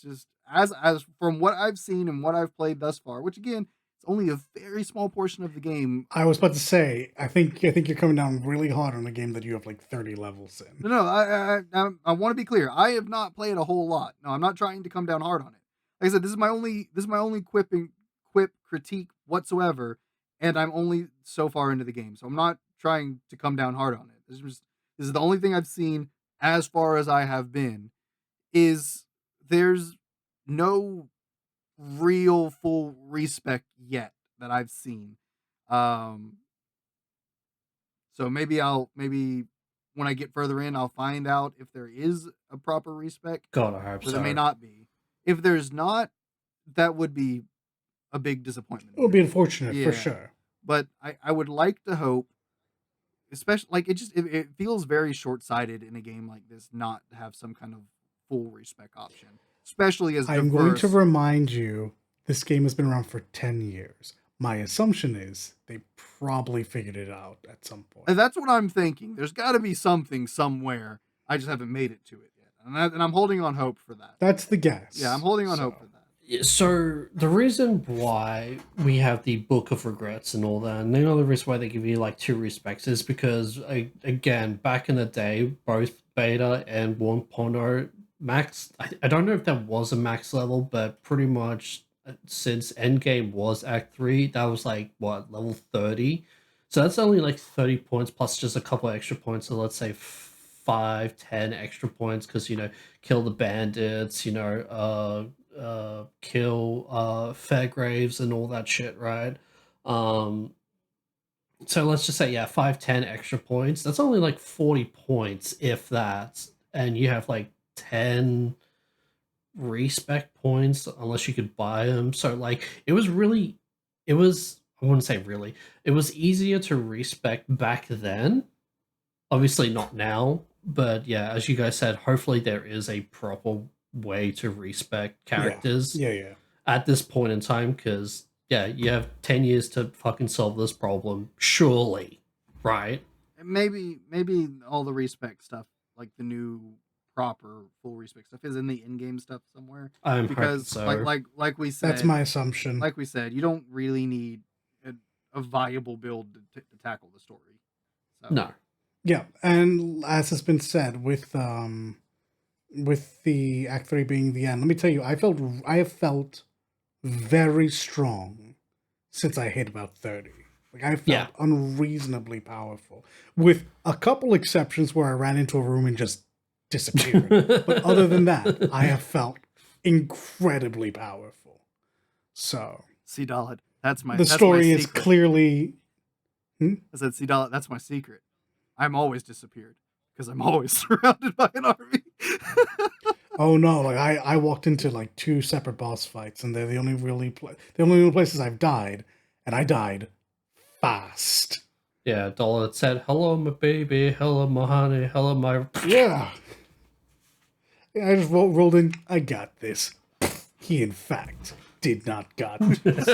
just as from what I've seen and what I've played thus far, which again, it's only a very small portion of the game. I was about to say, I think you're coming down really hard on a game that you have like 30 levels in. No, I want to be clear. I have not played a whole lot. No, I'm not trying to come down hard on it. Like I said, this is my only quip critique whatsoever, and I'm only so far into the game, so I'm not trying to come down hard on it. This is the only thing I've seen as far as I have been. Is there's no real full respec yet that I've seen. So maybe when I get further in, I'll find out if there is a proper respec. God, I hope so. There may not be. If there's not, that would be a big disappointment. It would be unfortunate for sure. But I would like to hope, especially like it feels very short-sighted in a game like this not to have some kind of full respec option, especially as I'm going to remind you, this game has been around for 10 years. My assumption is they probably figured it out at some point. And that's what I'm thinking. There's got to be something somewhere. I just haven't made it to it yet, and I'm holding on hope for that. That's the guess. Yeah, I'm holding on hope for that. So the reason why we have the Book of Regrets and all that, and the only reason why they give you like 2 respecs is because again, back in the day, both beta and 1.0 max. I don't know if there was a max level, but pretty much since Endgame was Act 3, that was like what, level 30. So that's only like 30 points plus just a couple of extra points. So let's say 5, 10 extra points because kill the bandits, kill Fairgraves and all that shit, right? So let's just say 5, 10 extra points. That's only like 40 points, if that, and you have like 10 respec points unless you could buy them. So like it was I wouldn't say really, it was easier to respec back then, obviously not now, but yeah, as you guys said, hopefully there is a proper way to respec characters at this point in time, because you have 10 years to fucking solve this problem, surely, right? Maybe all the respec stuff, like the new proper full respec stuff, is in the in-game stuff somewhere. Because so. like we said, that's my assumption. Like we said, you don't really need a viable build to tackle the story. So. No. Yeah, and as has been said, with the Act 3 being the end, let me tell you, I have felt very strong since I hit about 30. Like I felt unreasonably powerful, with a couple exceptions where I ran into a room and just disappeared. But other than that, I have felt incredibly powerful. So see, Dalit, the story is clearly I said, see, Dollar, that's my secret. I'm always disappeared because I'm always surrounded by an army. Oh no! Like I walked into like 2 separate boss fights, and they're the only only places I've died, and I died fast. Yeah, Dollar said, "Hello, my baby. Hello, my honey. Hello, my." Yeah. I just rolled in. I got this. He, in fact, did not got this.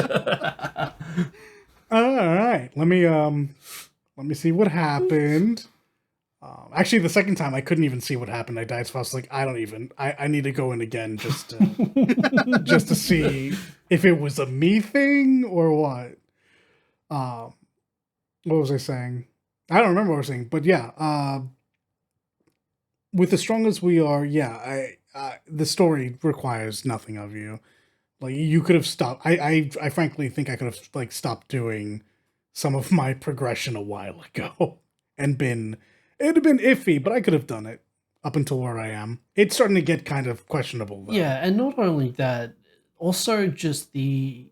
All right. Let me see what happened. Actually, the second time I couldn't even see what happened. I died, so I was like, I need to go in again just to see if it was a me thing or what. What was I saying? I don't remember what I was saying, but yeah. With as strong as we are, yeah, the story requires nothing of you. Like you could have stopped. I frankly think I could have like stopped doing some of my progression a while ago, and it'd have been iffy, but I could have done it up until where I am. It's starting to get kind of questionable though. Yeah, and not only that, also just the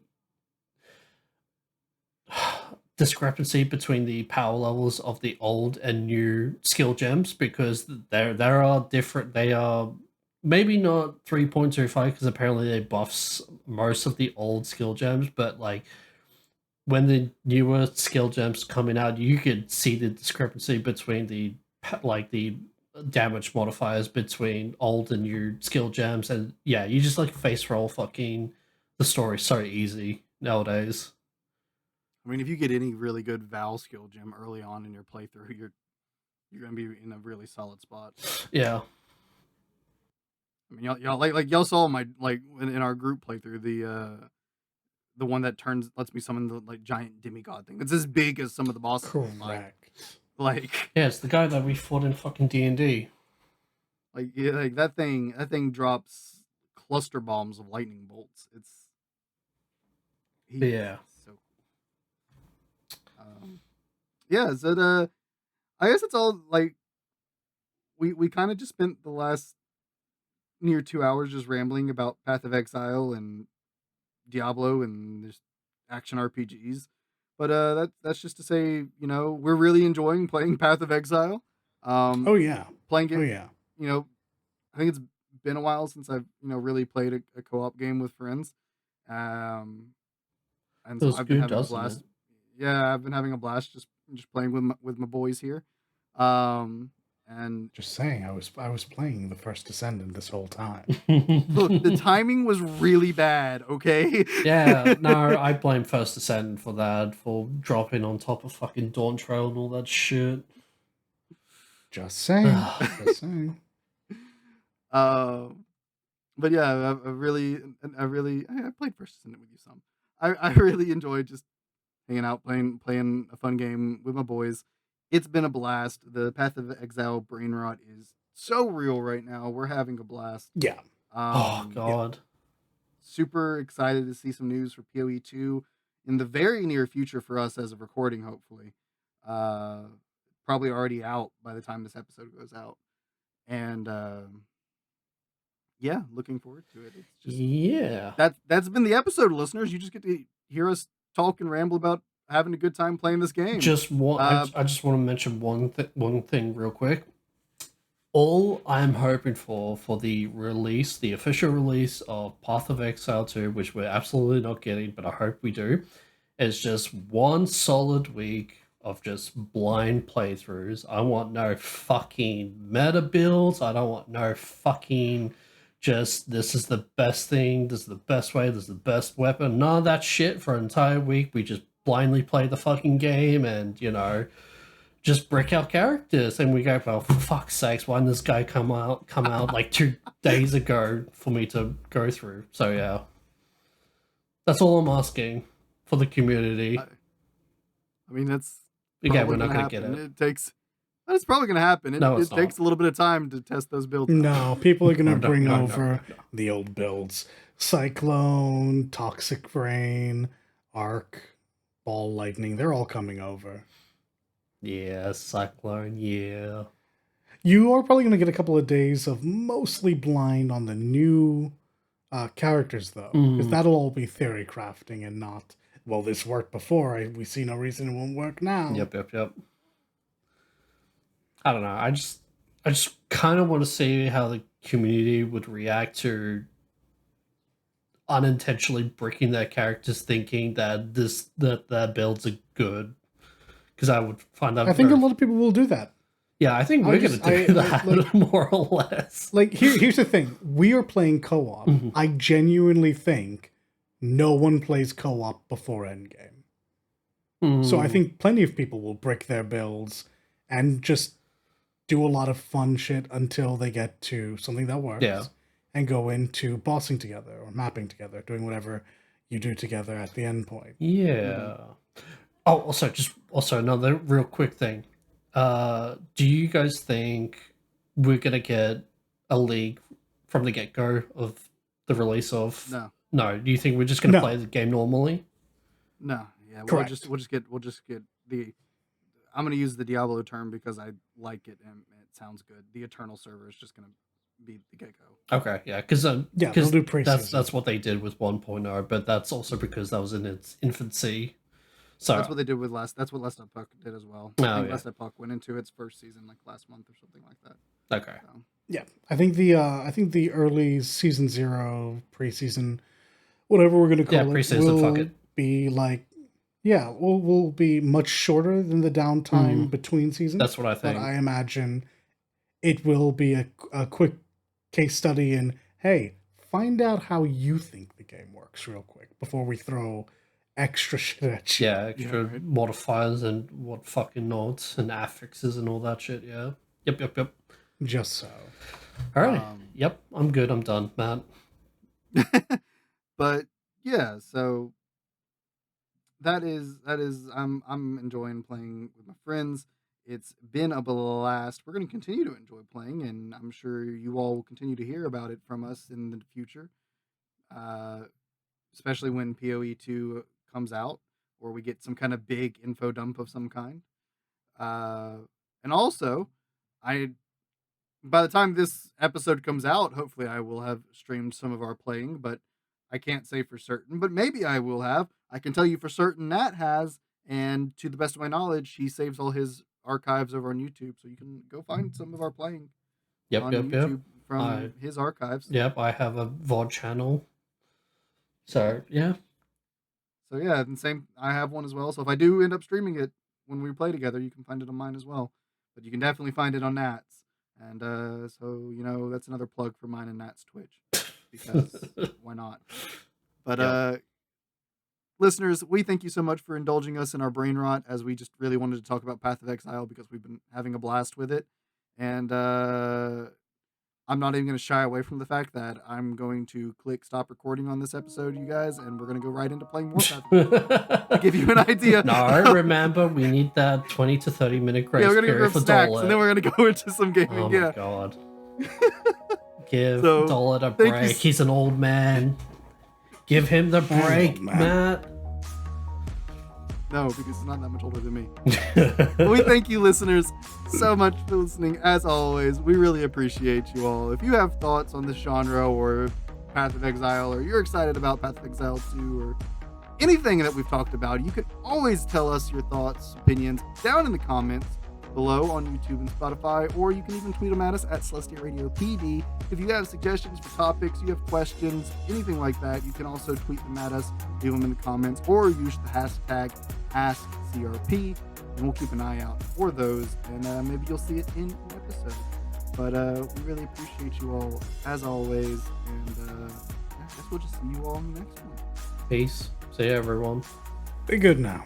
discrepancy between the power levels of the old and new skill gems, because there are different. They are maybe not 3.25 because apparently they buffs most of the old skill gems, but like when the newer skill gems coming out, you could see the discrepancy between the damage modifiers between old and new skill gems, and yeah, you just like face roll fucking the story so easy nowadays. I mean, if you get any really good Val skill gem early on in your playthrough, you're gonna be in a really solid spot. Yeah. I mean, y'all like y'all saw my in our group playthrough the one that lets me summon the like giant demigod thing. It's as big as some of the bosses. Correct. Like yeah, it's the guy that we fought in fucking D&D. Like yeah, like that thing drops cluster bombs of lightning bolts. Yeah. So yeah, so I guess it's all like we kind of just spent the last near 2 hours just rambling about Path of Exile and Diablo and just action RPGs. But that's just to say, we're really enjoying playing Path of Exile. Oh yeah. Playing it. Oh yeah. I think it's been a while since I've really played a co-op game with friends. And so I've been having a blast. Yeah, I've been having a blast just playing with my boys here. And just saying, I was playing the First Descendant this whole time. Look, the timing was really bad. Okay. Yeah, no, I blame First Descendant for that, for dropping on top of fucking Dawn Trail and all that shit. Just saying. Just saying. But yeah, I played First Descendant with you some. I really enjoyed just hanging out, playing a fun game with my boys. It's been a blast. The Path of Exile brain rot is so real right now. We're having a blast. Yeah. Oh god. Yeah. Super excited to see some news for PoE 2 in the very near future for us as of recording, hopefully. Probably already out by the time this episode goes out. And yeah, looking forward to it. It's just, yeah. That's been the episode, listeners. You just get to hear us talk and ramble about having a good time playing this game. Just one. I just want to mention one thing real quick. All I'm hoping for the official release of Path of Exile 2, which we're absolutely not getting, but I hope we do, is just one solid week of just blind playthroughs. I want no fucking meta builds. I don't want no fucking just this is the best thing, this is the best way, this is the best weapon. None of that shit for an entire week. We just blindly play the fucking game and, just brick our characters. And we go, well, for fuck's sakes, why didn't this guy come out like 2 days ago for me to go through? So yeah. That's all I'm asking for the community. I mean, that's again, we're not going to get it. It's probably going to happen. It takes a little bit of time to test those builds. No, people are going to bring over the old builds. Cyclone, Toxic Rain, Arc, Ball Lightning. They're all coming over. Yeah, Cyclone, yeah. You are probably going to get a couple of days of mostly blind on the new characters, though. Because that'll all be theory crafting and not well, this worked before. We see no reason it won't work now. Yep. I don't know. I just kind of want to see how the community would react to unintentionally bricking their characters, thinking that their builds are good. Because I would find that. I think a lot of people will do that. Yeah, I think we're going to do that more or less. Like here's the thing: we are playing co-op. Mm-hmm. I genuinely think no one plays co-op before endgame. So I think plenty of people will brick their builds and just do a lot of fun shit until they get to something that works. Yeah. And go into bossing together or mapping together, doing whatever you do together at the end point. Yeah. Oh, also another real quick thing. Do you guys think we're gonna get a league from the get-go of the release of? No. No. Do you think we're just gonna play the game normally? No. Yeah. We'll just get the. I'm gonna use the Diablo term because I like it and it sounds good. The Eternal server is just gonna be the get-go. Okay, yeah, because they'll do pre-season. That's what they did with 1.0, but that's also because that was in its infancy. So that's what they did with That's what Last Epoch did as well. I think Last Epoch went into its first season like last month or something like that. Okay. So. Yeah, I think the early season 0 preseason, whatever we're gonna call it, will be like. Yeah, will be much shorter than the downtime between seasons. That's what I think. But I imagine it will be a quick case study in, hey, find out how you think the game works real quick before we throw extra shit at you. Yeah, extra modifiers and what fucking nodes and affixes and all that shit, yeah. Yep. Just so. All right. Yep, I'm good. I'm done, Matt. But, yeah, so... That is I'm enjoying playing with my friends. It's been a blast. We're going to continue to enjoy playing, and I'm sure you all will continue to hear about it from us in the future. Especially when PoE 2 comes out, or we get some kind of big info dump of some kind. And also, by the time this episode comes out, hopefully I will have streamed some of our playing, but I can't say for certain, but maybe I will have. I can tell you for certain Nat has, and to the best of my knowledge, he saves all his archives over on YouTube, so you can go find some of our playing on YouTube from his archives. Yep, I have a VOD channel. So, yeah. So, yeah, and same, I have one as well, so if I do end up streaming it when we play together, you can find it on mine as well. But you can definitely find it on Nat's. And so, that's another plug for mine and Nat's Twitch. Because why not? But listeners, we thank you so much for indulging us in our brain rot, as we just really wanted to talk about Path of Exile because we've been having a blast with it. And I'm not even going to shy away from the fact that I'm going to click stop recording on this episode, you guys, and we're going to go right into playing more Path of Exile to give you an idea. No, remember, we need that 20 to 30 minute grace period for grab snacks, and then we're going to go into some gaming. Oh my god. Give Dollard a break. He's an old man. Give him the break, Matt. No, because he's not that much older than me. We thank you, listeners, so much for listening. As always, we really appreciate you all. If you have thoughts on this genre or Path of Exile, or you're excited about Path of Exile 2, or anything that we've talked about, you can always tell us your thoughts, opinions down in the comments below on YouTube and Spotify, or you can even tweet them at us at Celestia Radio PD. If you have suggestions for topics, you have questions, anything like that, you can also tweet them at us, leave them in the comments, or use the hashtag AskCRP, and we'll keep an eye out for those, and maybe you'll see it in an episode. But we really appreciate you all, as always, and I guess we'll just see you all in the next one. Peace. See you, everyone. Be good now.